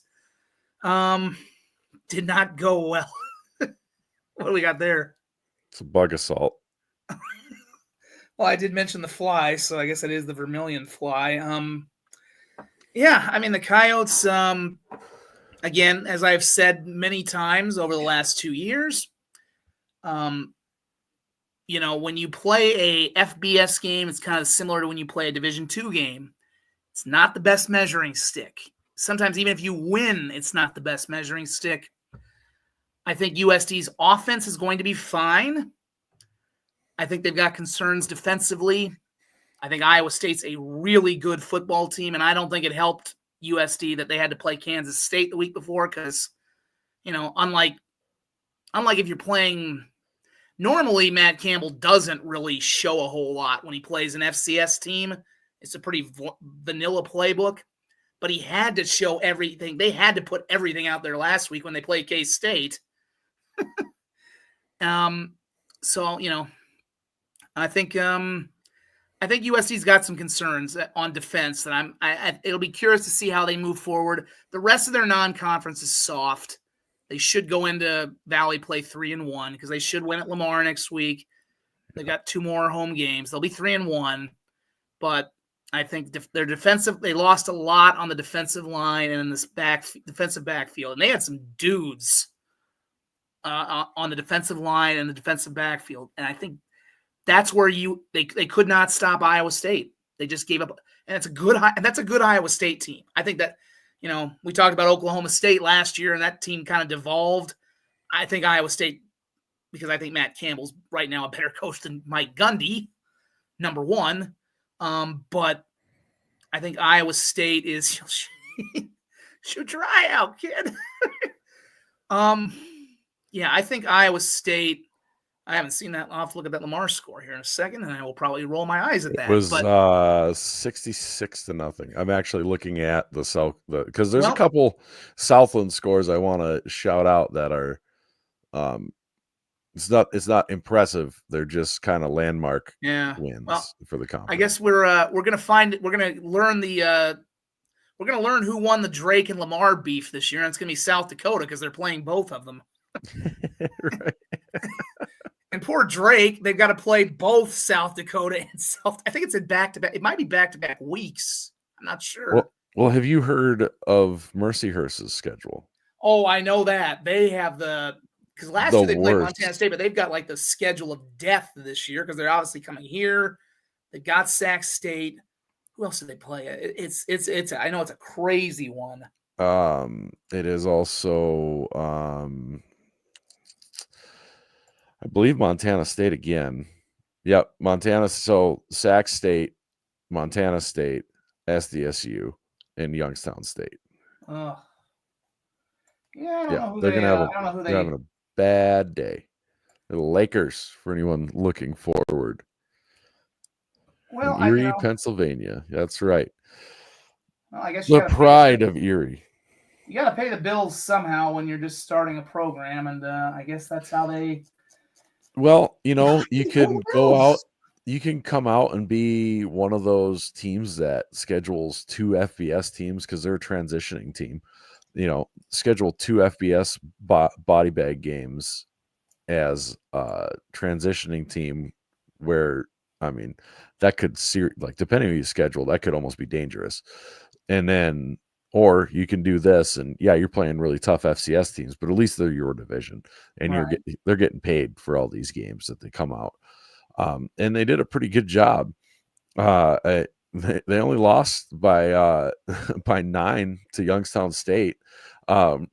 Did not go well. What do we got there? It's a bug assault. Well, I did mention the fly, so I guess it is the Vermilion fly. Yeah, I mean, the Coyotes, again, as I've said many times over the last 2 years, when you play a FBS game, it's kind of similar to when you play a Division II game. It's not the best measuring stick. Sometimes even if you win, it's not the best measuring stick. I think USD's offense is going to be fine. I think they've got concerns defensively. I think Iowa State's a really good football team, and I don't think it helped USD that they had to play Kansas State the week before because, unlike if you're playing – normally Matt Campbell doesn't really show a whole lot when he plays an FCS team. It's a pretty vanilla playbook, but he had to show everything. They had to put everything out there last week when they played K-State. So, I think USC's got some concerns on defense that it'll be curious to see how they move forward. The rest of their non-conference is soft. They should go into Valley play 3-1 because they should win at Lamar next week. They've got 2 more home games. They'll be 3-1, but I think their defensive. They lost a lot on the defensive line and in this defensive backfield, and they had some dudes on the defensive line and the defensive backfield, and I think that's where they could not stop Iowa State. They just gave up, and that's a good Iowa State team. I think that we talked about Oklahoma State last year, and that team kind of devolved. I think Iowa State, because I think Matt Campbell's right now a better coach than Mike Gundy, number one. But I think Iowa State is shoot your eye out, kid. Yeah, I think Iowa State. I haven't seen that. I'll have to look at that Lamar score here in a second, and I will probably roll my eyes at that. It was 66-0. I'm actually looking at the South because there's a couple Southland scores I want to shout out that are, it's not impressive. They're just kind of landmark wins for the conference. I guess we're gonna learn who won the Drake and Lamar beef this year, and it's gonna be South Dakota because they're playing both of them. Right. And poor Drake, they've got to play both South Dakota and South. I think it's in back-to-back. It might be back-to-back weeks. I'm not sure. Well, have you heard of Mercyhurst's schedule? Oh, I know that. They have because last year they played Montana State, but they've got like the schedule of death this year because they're obviously coming here. They've got Sac State. Who else did they play? It's I know it's a crazy one. It is also I believe Montana State again. Yep, Montana. So Sac State, Montana State, SDSU, and Youngstown State. Yeah, I don't know who they're having a bad day. The Lakers, for anyone looking forward. Well, Erie, Pennsylvania. That's right. Well, I guess the pride of Erie. You got to pay the bills somehow when you're just starting a program, and I guess that's how they. Well, you can go out. You can come out and be one of those teams that schedules 2 FBS teams because they're a transitioning team. Schedule 2 FBS body bag games as a transitioning team where, that could depending on who you schedule, that could almost be dangerous. And then, or you can do this and you're playing really tough FCS teams, but at least they're your division and they're getting paid for all these games that they come out. And they did a pretty good job. They only lost by 9 to Youngstown State.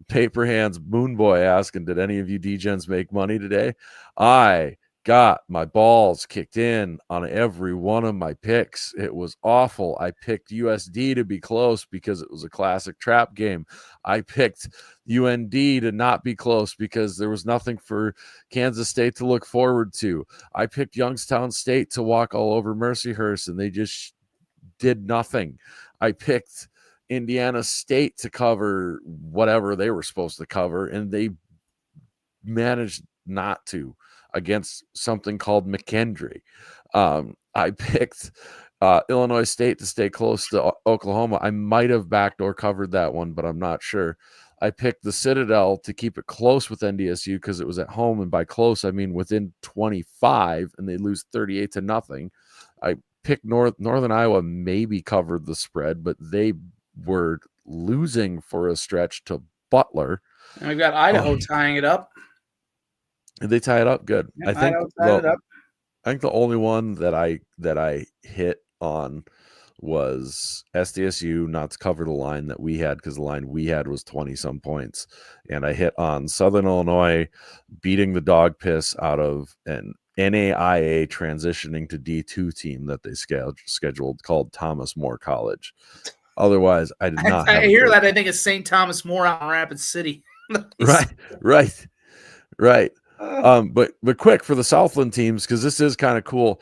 Paper Hands Moon Boy asking, did any of you D-Gens make money today? I got my balls kicked in on every one of my picks. It was awful. I picked USD to be close because it was a classic trap game. I picked UND to not be close because there was nothing for Kansas State to look forward to. I picked Youngstown State to walk all over Mercyhurst, and they just did nothing. I picked Indiana State to cover whatever they were supposed to cover, and they managed not to against something called McKendree. I picked Illinois State to stay close to Oklahoma. I might have backdoor covered that one, but I'm not sure. I picked the Citadel to keep it close with NDSU because it was at home, and by close I mean within 25, and they lose 38-0. I picked Northern Iowa maybe covered the spread, but they were losing for a stretch to Butler. And we've got Idaho tying it up. Did they tie it up? Good. Yep, I think the only one that I hit on was SDSU not to cover the line that we had, because the line we had was 20-some points. And I hit on Southern Illinois beating the dog piss out of an NAIA transitioning to D2 team that they scheduled called Thomas More College. Otherwise, I did not have I a hear great that. I think it's St. Thomas More out in Rapid City. Right. But quick for the Southland teams, because this is kind of cool.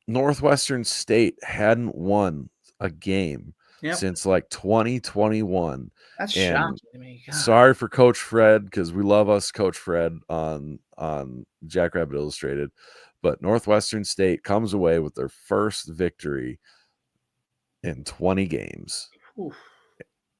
Northwestern State hadn't won a game since like 2021. That's and shocking to me. God. Sorry for Coach Fred, because we love us Coach Fred on Jackrabbit Illustrated, but Northwestern State comes away with their first victory in 20 games. Oof.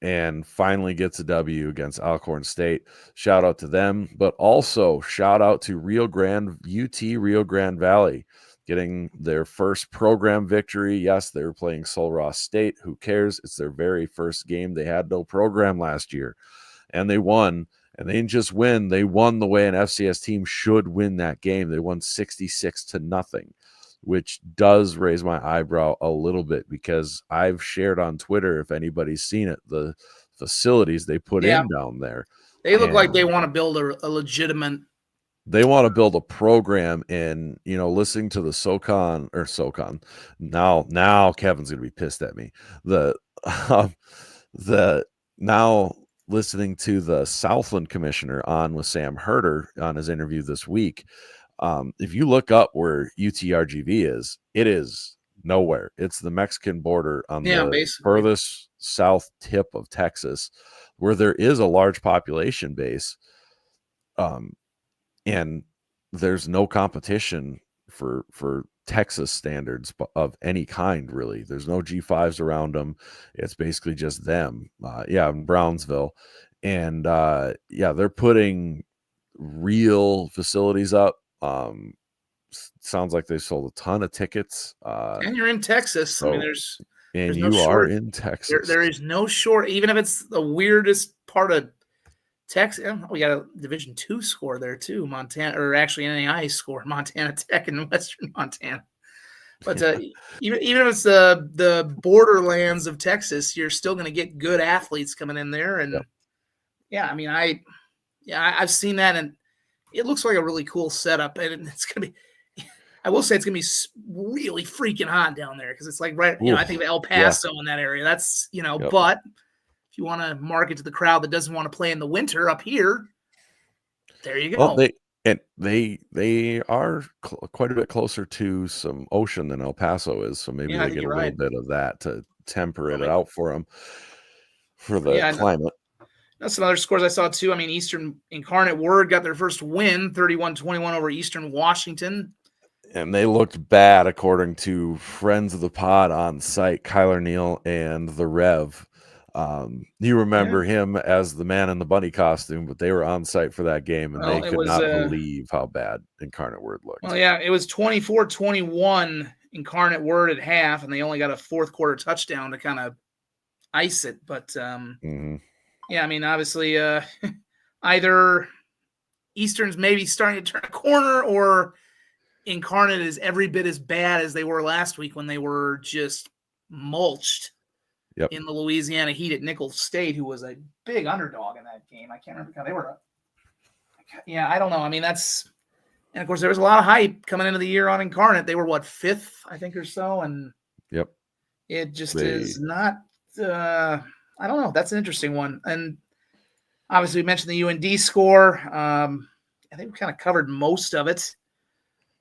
And finally gets a W against Alcorn State. Shout out to them, but also shout out to UT Rio Grande Valley, getting their first program victory. Yes, they were playing Sul Ross State. Who cares? It's their very first game. They had no program last year, and they won. And they didn't just win; they won the way an FCS team should win that game. They won 66-0. Which does raise my eyebrow a little bit, because I've shared on Twitter, if anybody's seen it, the facilities they put in down there. They look like they want to build a legitimate. They want to build a program, and listening to the SoCon. Now Kevin's gonna be pissed at me. Now listening to the Southland commissioner on with Sam Herder on his interview this week. If you look up where UTRGV is, it is nowhere. It's the Mexican border on the basically furthest south tip of Texas, where there is a large population base. And there's no competition for Texas standards of any kind, really. There's no G5s around them. It's basically just them. In Brownsville. And they're putting real facilities up. Sounds like they sold a ton of tickets. And you're in Texas. So, I mean, there's you no are in Texas. There is no short, even if it's the weirdest part of Texas. We got a Division II score there too, Montana, or actually an NAIA score, Montana Tech in Western Montana. But even if it's the borderlands of Texas, you're still going to get good athletes coming in there. And I mean, I've seen that, and it looks like a really cool setup. And it's going to be, I will say, it's going to be really freaking hot down there, because it's like I think of El Paso in that area. That's but if you want to market to the crowd that doesn't want to play in the winter up here, there you go. Well, they are quite a bit closer to some ocean than El Paso is, so maybe they get a little bit of that to temper it out for them for the climate. That's some other scores I saw too. I mean, Eastern Incarnate Word got their first win, 31-21 over Eastern Washington. And they looked bad, according to friends of the pod on site, Kyler Neal and the Rev. You remember him as the man in the bunny costume, but they were on site for that game, and they could not believe how bad Incarnate Word looked. Well, it was 24-21 Incarnate Word at half, and they only got a fourth quarter touchdown to kind of ice it. But I mean, obviously, either Eastern's maybe starting to turn a corner, or Incarnate is every bit as bad as they were last week when they were just mulched in the Louisiana Heat at Nicholls State, who was a big underdog in that game. I can't remember how they were. I don't know. I mean, and of course, there was a lot of hype coming into the year on Incarnate. They were fifth, I think, or so, and it just is not. I don't know. That's an interesting one, and obviously we mentioned the UND score. I think we kind of covered most of it.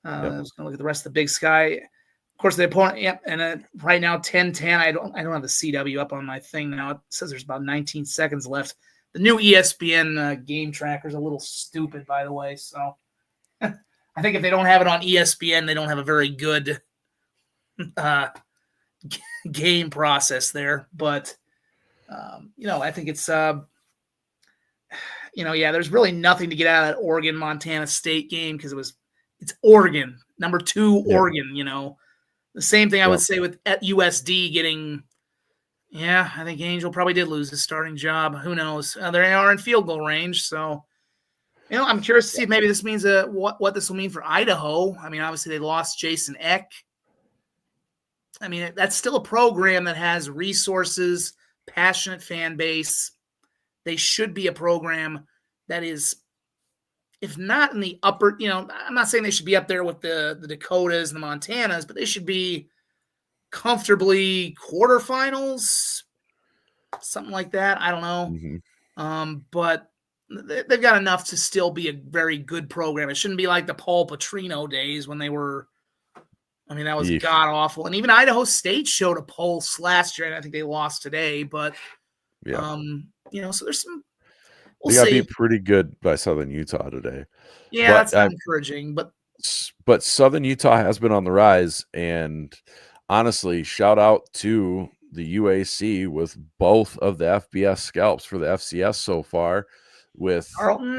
I was going to look at the rest of the Big Sky. Of course, the opponent, and right now 10-10. I don't have the CW up on my thing now. It says there's about 19 seconds left. The new ESPN game tracker is a little stupid, by the way. So I think if they don't have it on ESPN, they don't have a very good game process there. But I think it's there's really nothing to get out of that Oregon Montana State game, because it's Oregon, number 2 Oregon. The same thing I would say with at USD getting. I think Angel probably did lose his starting job. Who knows? They are in field goal range, so I'm curious to see if maybe this means what this will mean for Idaho. I mean, obviously they lost Jason Eck. I mean, that's still a program that has resources, passionate fan base. They should be a program that is, if not in the upper, I'm not saying they should be up there with the Dakotas and the Montanas, but they should be comfortably quarterfinals, something like that. I don't know. But they've got enough to still be a very good program. It shouldn't be like the Paul Petrino days when they were, that was god awful. And even Idaho State showed a pulse last year, and I think they lost today. But, so there's some. They got beat pretty good by Southern Utah today. Yeah, that's not encouraging. But Southern Utah has been on the rise, and honestly, shout out to the UAC with both of the FBS scalps for the FCS so far. With Tarleton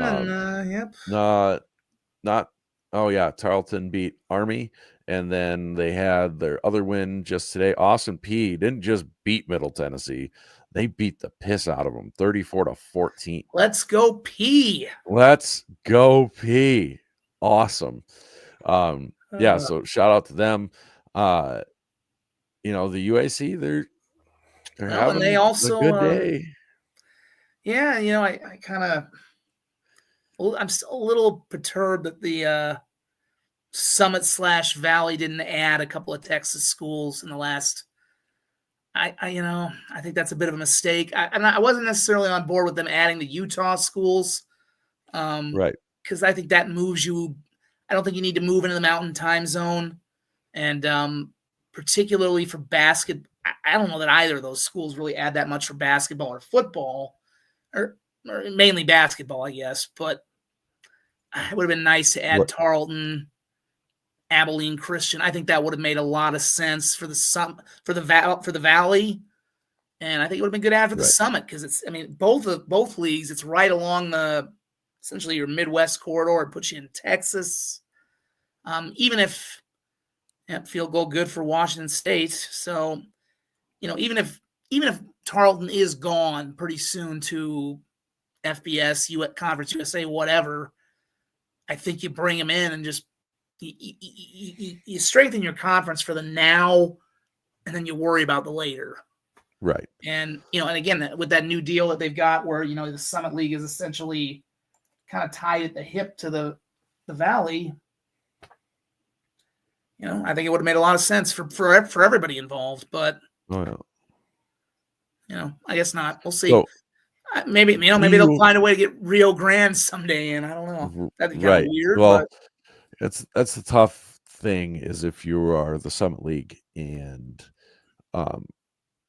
Tarleton beat Army, and then they had their other win just today. Austin Peay didn't just beat Middle Tennessee. They beat the piss out of them, 34-14. Let's go Peay. Let's go Peay. Awesome. So shout out to them. The UAC, they're having a good day. I'm still a little perturbed that the Summit/Valley didn't add a couple of Texas schools in the last. I think that's a bit of a mistake. I wasn't necessarily on board with them adding the Utah schools, right? Because I think that moves you. I don't think you need to move into the Mountain Time Zone, and particularly for basketball. I don't know that either of those schools really add that much for basketball or football, or mainly basketball, I guess. But it would have been nice to add Tarleton, Abilene Christian. I think that would have made a lot of sense for the Valley, and I think it would have been good to add for the Summit, because it's. Both leagues. It's right along essentially your Midwest corridor. It puts you in Texas. Even if field goal good for Washington State. So, even if Tarleton is gone pretty soon to FBS, Conference USA, whatever, I think you bring him in and just you strengthen your conference for the now, and then you worry about the later. Right. And, and again, with that new deal that they've got where, the Summit League is essentially kind of tied at the hip to the Valley, I think it would have made a lot of sense for everybody involved, but I guess not. We'll see. So, maybe they'll find a way to get Rio Grande someday, and I don't know. That'd be kind of weird. Well, that's the tough thing, is if you are the Summit League and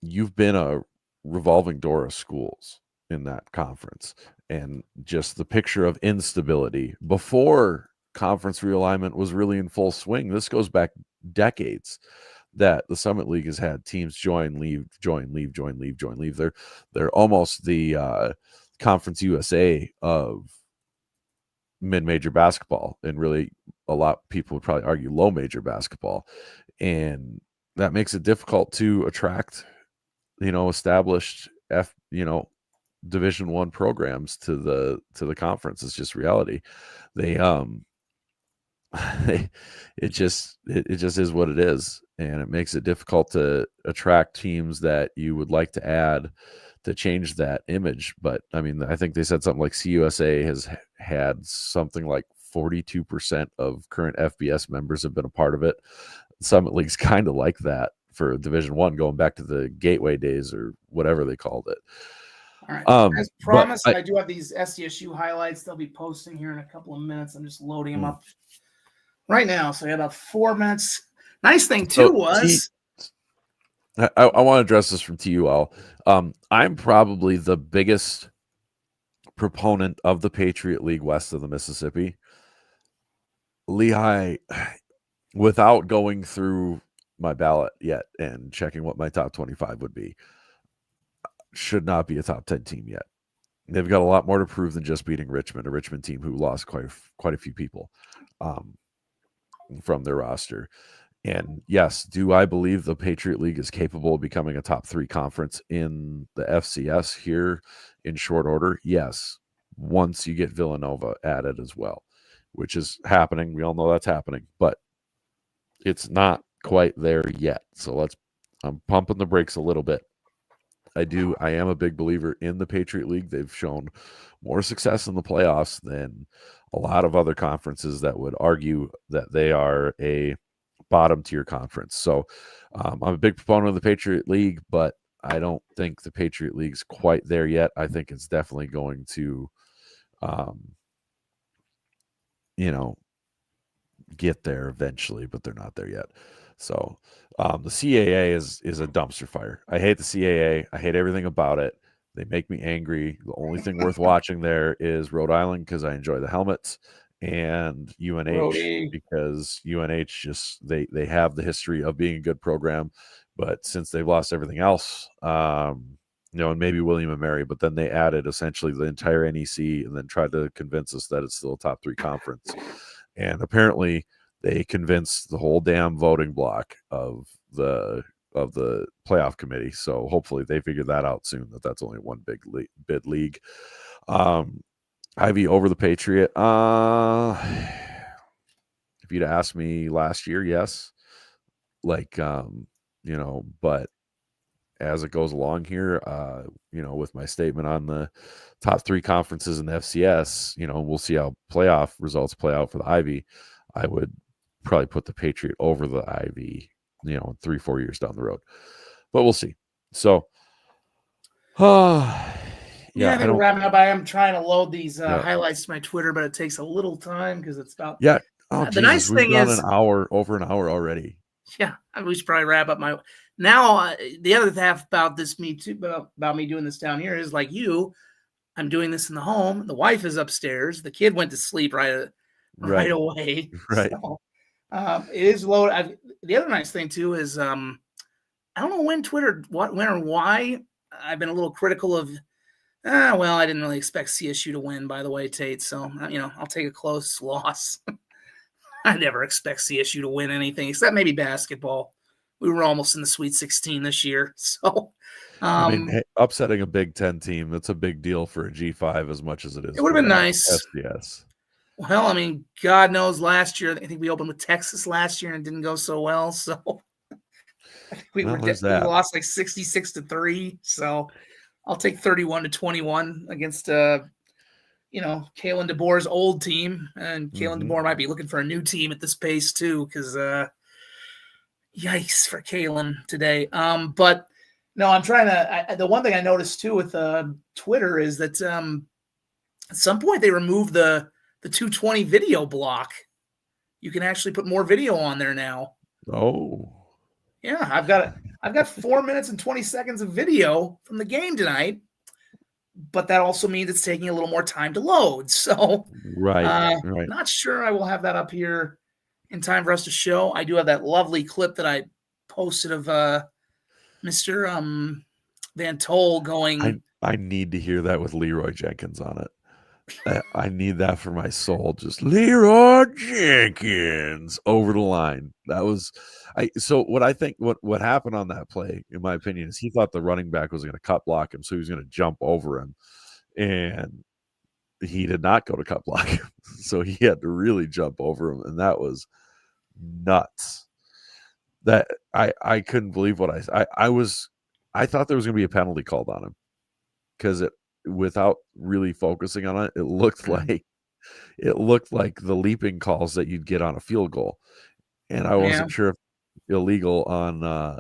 you've been a revolving door of schools in that conference, and just the picture of instability before conference realignment was really in full swing. This goes back decades that the Summit League has had teams join, leave, join, leave, join, leave, join, leave. They're almost the Conference USA of mid-major basketball, and really a lot of people would probably argue low major basketball, and that makes it difficult to attract established Division I programs to the conference. It's just reality. It just is what it is, and it makes it difficult to attract teams that you would like to add to change that image. But I think they said something like CUSA has had something like 42% of current FBS members have been a part of it. Summit League's kind of like that for Division I, going back to the Gateway days or whatever they called it. All right. As promised, I do have these SDSU highlights. They'll be posting here in a couple of minutes. I'm just loading them up right now. So we have about 4 minutes. Nice thing too was I want to address this from TUL. I'm probably the biggest proponent of the Patriot League west of the Mississippi. Lehigh, without going through my ballot yet and checking what my top 25 would be, should not be a top 10 team yet. They've got a lot more to prove than just beating Richmond, a Richmond team who lost quite a few people from their roster. And yes, do I believe the Patriot League is capable of becoming a top 3 conference in the FCS here in short order? Yes, once you get Villanova added as well, which is happening. We all know that's happening, but it's not quite there yet. So I'm pumping the brakes a little bit. I am a big believer in the Patriot League. They've shown more success in the playoffs than a lot of other conferences that would argue that they are a bottom tier conference. So I'm a big proponent of the Patriot League, but I don't think the Patriot League's quite there yet. I think it's definitely going to, get there eventually, but they're not there yet. So the CAA is a dumpster fire. I hate the CAA. I hate everything about it. They make me angry. The only thing worth watching there is Rhode Island because I enjoy the helmets, and UNH Rhodey. because UNH just they have the history of being a good program, but since they've lost everything else, and maybe William and Mary, but then they added essentially the entire NEC and then tried to convince us that it's still a top 3 conference. And apparently they convinced the whole damn voting block of the playoff committee. So hopefully they figure that out soon, that's only one bid league. Ivy over the Patriot. If you'd asked me last year, yes. But as it goes along here, with my statement on the top 3 conferences in the FCS, we'll see how playoff results play out for the Ivy. I would probably put the Patriot over the Ivy, 3-4 years down the road, but we'll see. So, I think we're wrapping up. I am trying to load these highlights to my Twitter, but it takes a little time because it's about. Yeah. Oh, the nice thing is over an hour already. Yeah, we should probably wrap up my. Now, the other half about this, about me doing this down here is like you. I'm doing this in the home. The wife is upstairs. The kid went to sleep right away. Right. So, it is low. The other nice thing too is I don't know when when or why I've been a little critical of. I didn't really expect CSU to win. By the way, Tate. So I'll take a close loss. I never expect CSU to win anything except maybe basketball. We were almost in the Sweet 16 this year. So, upsetting a Big Ten team, that's a big deal for a G5 as much as it is. It would have been nice. FCS. Well, God knows last year, I think we opened with Texas last year and it didn't go so well. So we lost like 66-3. So I'll take 31-21 against Kalen DeBoer's old team, and Kalen DeBoer might be looking for a new team at this pace too, because yikes for Kalen today. But no, I'm trying to. The one thing I noticed too with Twitter is that at some point they removed the 220 video block. You can actually put more video on there now. Oh, yeah, I've got 4 minutes and 20 seconds of video from the game tonight. But that also means it's taking a little more time to load. So, right. Not sure I will have that up here in time for us to show. I do have that lovely clip that I posted of Mr. Van Tol going. I need to hear that with Leroy Jenkins on it. I need that for my soul. Just Leroy Jenkins over the line. That was so what I think what happened on that play, in my opinion, is he thought the running back was going to cut block him, so he was going to jump over him, and he did not go to cut block him. So he had to really jump over him, and that was nuts. That I couldn't believe what I thought there was going to be a penalty called on him, because without really focusing on it, it looked like the leaping calls that you'd get on a field goal, and I wasn't sure if illegal on a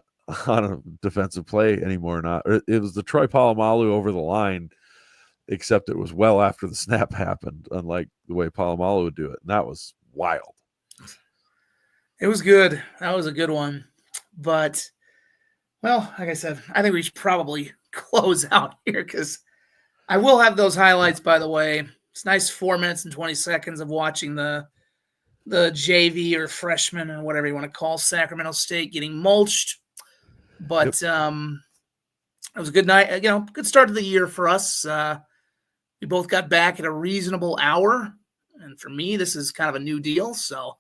defensive play anymore or not. It was the Troy Polamalu over the line, except it was well after the snap happened, unlike the way Polamalu would do it, and that was wild. It was good. That was a good one, but like I said, I think we should probably close out here because I will have those highlights, by the way. It's nice 4 minutes and 20 seconds of watching the JV or freshman or whatever you want to call Sacramento State getting mulched. But it was a good night, good start to the year for us. We both got back at a reasonable hour. And for me, this is kind of a new deal. So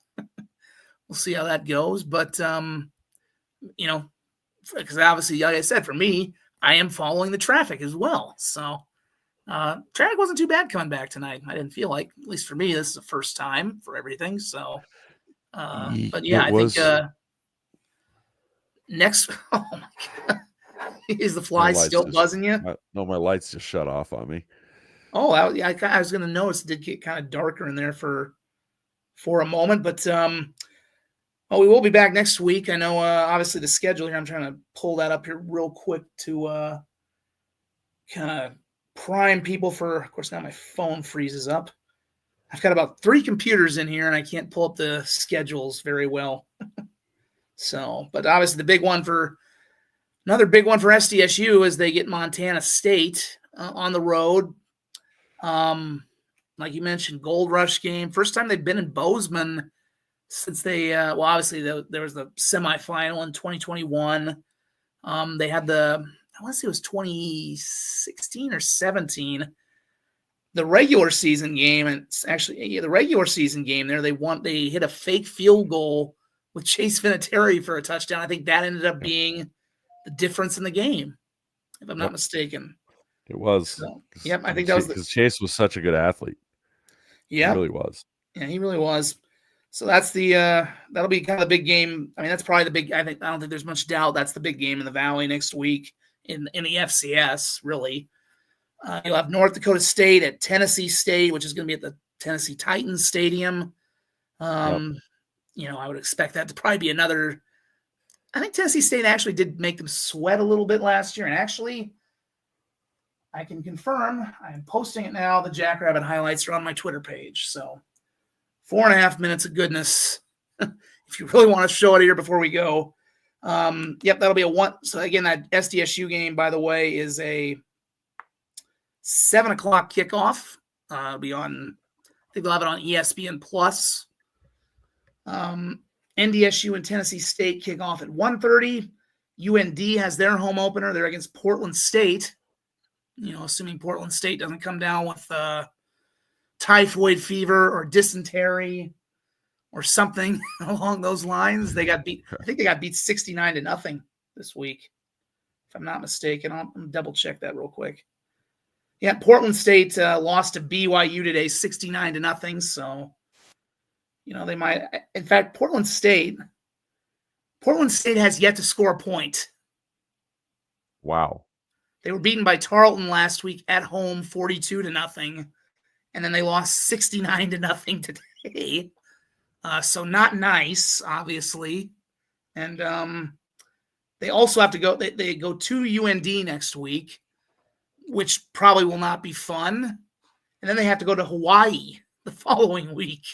we'll see how that goes. But, because obviously, like I said, for me, I am following the traffic as well. So traffic wasn't too bad coming back tonight. I didn't feel like, at least for me, this is the first time for everything. So, but yeah, I think next. Oh my God. Is the fly still buzzing you? No, my lights just shut off on me. Oh, I was going to notice it did get kind of darker in there for a moment, but we will be back next week. I know, obviously the schedule here. I'm trying to pull that up here real quick to kind of prime people for. Of course, now my phone freezes up. I've got about 3 computers in here, and I can't pull up the schedules very well. So, but obviously another big one for SDSU is they get Montana State on the road. Like you mentioned, Gold Rush game. First time they've been in Bozeman since they, obviously there was the semifinal in 2021. They had I want to say it was 2016 or 17. The regular season game, and it's actually the regular season game there, they hit a fake field goal with Chase Vinatieri for a touchdown. I think that ended up being the difference in the game, if I'm not mistaken. It was. So, yep, I think that was because Chase was such a good athlete. Yeah, he really was. Yeah, he really was. So that's that'll be kind of the big game. I mean, that's probably the big. I don't think there's much doubt that's the big game in the Valley next week in the FCS. Really, you'll have North Dakota State at Tennessee State, which is going to be at the Tennessee Titans Stadium. I would expect that to probably be another. I think Tennessee State actually did make them sweat a little bit last year, and actually, I can confirm. I'm posting it now. The Jackrabbit highlights are on my Twitter page. So 4.5 minutes of goodness. If you really want to show it here before we go. That'll be a one. So again, that SDSU game, by the way, is a 7:00 kickoff. It'll be on, I think they'll have it on ESPN Plus. NDSU and Tennessee State kick off at 1:30. UND has their home opener. They're against Portland State. Assuming Portland State doesn't come down with typhoid fever or dysentery or something along those lines. They got beat. I think they got beat 69-0 this week, if I'm not mistaken. I'll double check that real quick. Yeah, Portland State lost to BYU today, 69-0. So, they might. In fact, Portland State has yet to score a point. Wow. They were beaten by Tarleton last week at home, 42-0, and then they lost 69-0 today. So not nice, obviously. And they also have to go. They go to UND next week, which probably will not be fun. And then they have to go to Hawaii the following week.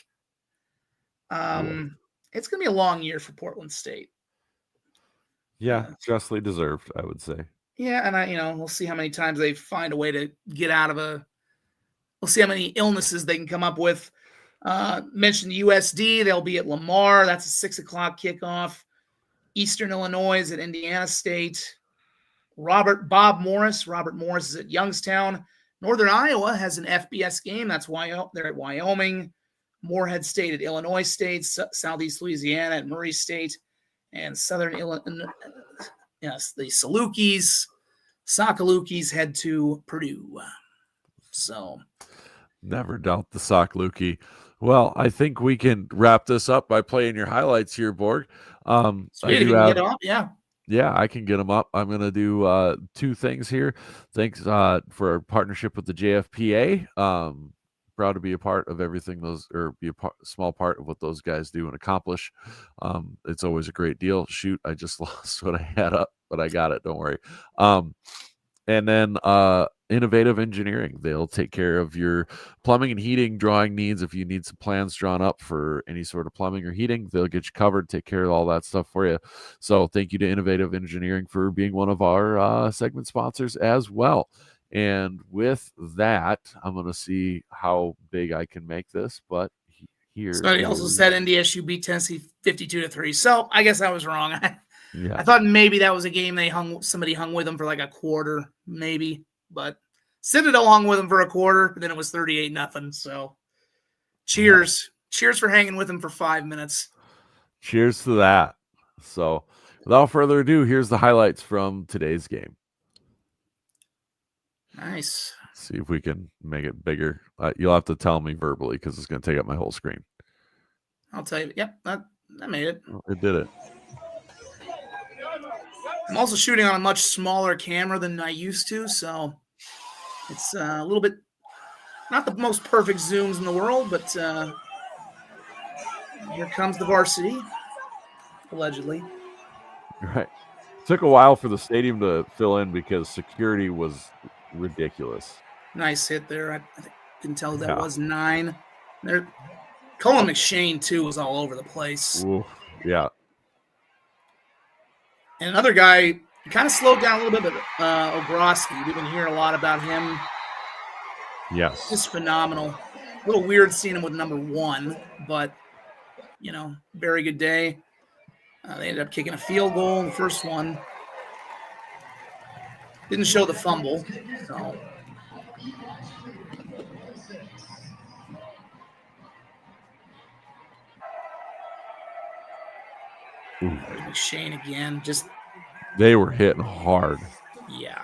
It's going to be a long year for Portland State. Yeah, justly deserved, I would say. Yeah, and we'll see how many times they find a way to get out of we'll see how many illnesses they can come up with. Mentioned USD, they'll be at Lamar. That's a 6:00 kickoff. Eastern Illinois is at Indiana State. Robert Morris is at Youngstown. Northern Iowa has an FBS game. That's why they're at Wyoming. Morehead State at Illinois State. Southeast Louisiana at Murray State. And Southern Illinois. Yes, the Sokolukis head to Purdue. So, never doubt the Sokoluki. Well, I think we can wrap this up by playing your highlights here, Borg. Yeah, I can get them up. I'm going to do 2 things here. Thanks for our partnership with the JFPA. Proud to be a part of everything small part of what those guys do and accomplish. It's always a great deal. Shoot, I just lost what I had up, but I got it. Don't worry. And then Innovative Engineering. They'll take care of your plumbing and heating drawing needs. If you need some plans drawn up for any sort of plumbing or heating, they'll get you covered, take care of all that stuff for you. So thank you to Innovative Engineering for being one of our segment sponsors as well. And with that, I'm going to see how big I can make this, but here. Somebody also said NDSU beat Tennessee 52-3. So I guess I was wrong. I thought maybe that was a game somebody hung with them for like a quarter, maybe. But Citadel hung with them for a quarter, but then it was 38-0. So cheers. Cheers for hanging with them for 5 minutes. Cheers to that. So without further ado, here's the highlights from today's game. Nice. See if we can make it bigger. You'll have to tell me verbally because it's going to take up my whole screen. I'll tell you. Yep, that made it. It did it. I'm also shooting on a much smaller camera than I used to, so it's a little bit not the most perfect zooms in the world, but here comes the varsity, allegedly. Right. Took a while for the stadium to fill in because security was ridiculous. Nice hit there. I can tell that was 9. There, Colin McShane too was all over the place. Oof. Yeah. And another guy kind of slowed down a little bit, but Ogroski. We've been hearing a lot about him. Yes. Just phenomenal. A little weird seeing him with number 1, but very good day. They ended up kicking a field goal in the first one. Didn't show the fumble, so. There's McShane again. Just they were hitting hard. Yeah.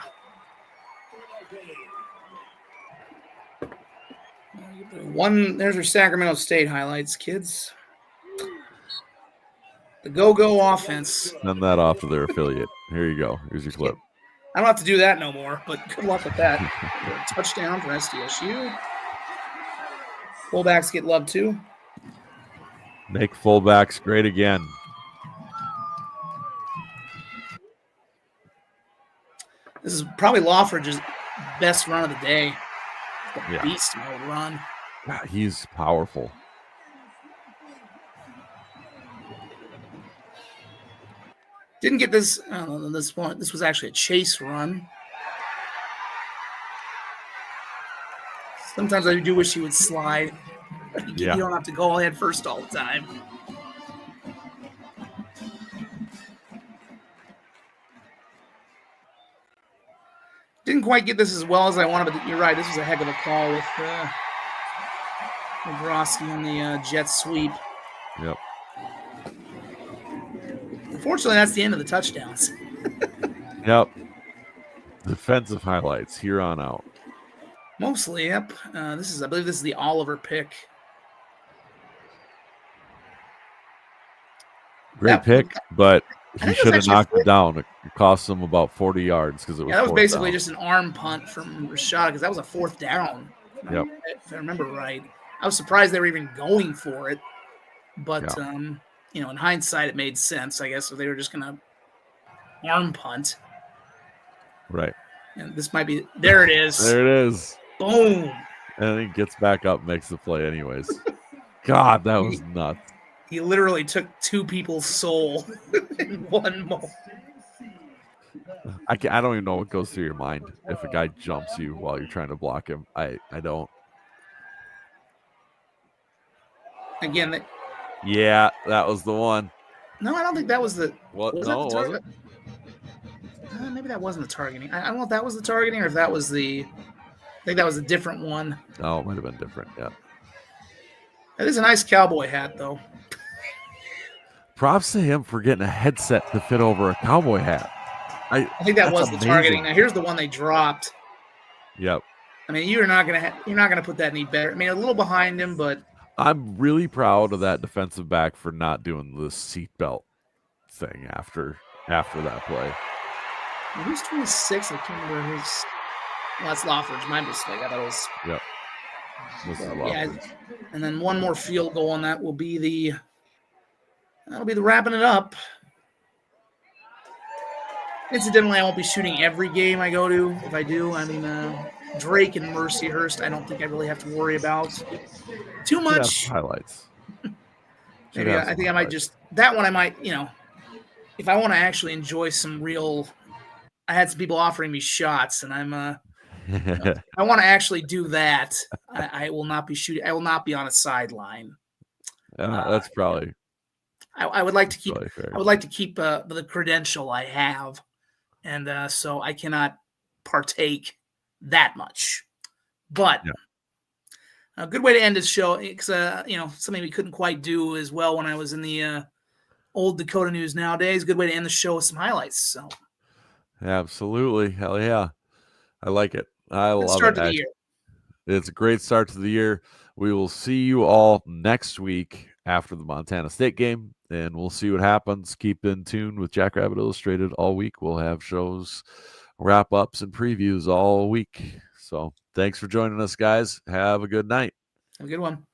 There's your Sacramento State highlights, kids. The go-go offense. Send that off to their affiliate. Here you go. Here's your clip. I don't have to do that no more, but good luck with that. Touchdown for SDSU. Fullbacks get love too. Make fullbacks great again. This is probably Lawford's best run of the day. The Yeah. beast mode run. God, he's powerful. Didn't get this this one. This was actually a chase run. Sometimes I do wish he would slide. You don't have to go head first all the time. Didn't quite get this as well as I wanted, but you're right. This was a heck of a call with Groski on the jet sweep. Yep. Unfortunately, that's the end of the touchdowns. Yep. Defensive highlights here on out. Mostly, yep. I believe this is the Oliver pick. Great pick, but he should have knocked it down. It cost him about 40 yards because it was. Yeah, that was basically just an arm punt from Rashad because that was a 4th down. Yep. If I remember right, I was surprised they were even going for it, but in hindsight, it made sense. I guess if they were just going to arm punt. Right. And this might be. There it is. There it is. Boom. And he gets back up, makes the play anyways. God, that was nuts. He literally took 2 people's soul in one moment. I don't even know what goes through your mind if a guy jumps you while you're trying to block him. I don't. Again, yeah, that was the one. No, I don't think that was the. What? No, was it? Maybe that wasn't the targeting. I don't know if that was the targeting or if that was the. I think that was a different one. Oh, it might have been different. Yeah. That is a nice cowboy hat, though. Props to him for getting a headset to fit over a cowboy hat. I think that was the targeting. Now here's the one they dropped. Yep. I mean, you're not gonna put that any better. I mean, a little behind him, but I'm really proud of that defensive back for not doing the seatbelt thing after that play. Who's 26? I can't remember his. Well, that's Lawford's. My mistake. I thought it was. Yep. Yeah, and then one more field goal on that will be the. That'll be the wrapping it up. Incidentally, I won't be shooting every game I go to. If I do, I mean, Drake and Mercyhurst, I don't think I really have to worry about too much. Highlights. Maybe I think I might just that one. I might, if I want to actually enjoy some real. I had some people offering me shots, and I'm I want to actually do that. I will not be shooting. I will not be on a sideline. That's probably. I would like to keep. I would like to keep the credential I have, and so I cannot partake that much. But a good way to end this show, because something we couldn't quite do as well when I was in the old Dakota News nowadays. Good way to end the show with some highlights. So, absolutely, hell yeah, I like it. I love it. Start to the year. It's a great start to the year. We will see you all next week after the Montana State game. and we'll see what happens. Keep in tune with Jackrabbit Illustrated all week. We'll have shows, wrap-ups, and previews all week. So thanks for joining us, guys. Have a good night. Have a good one.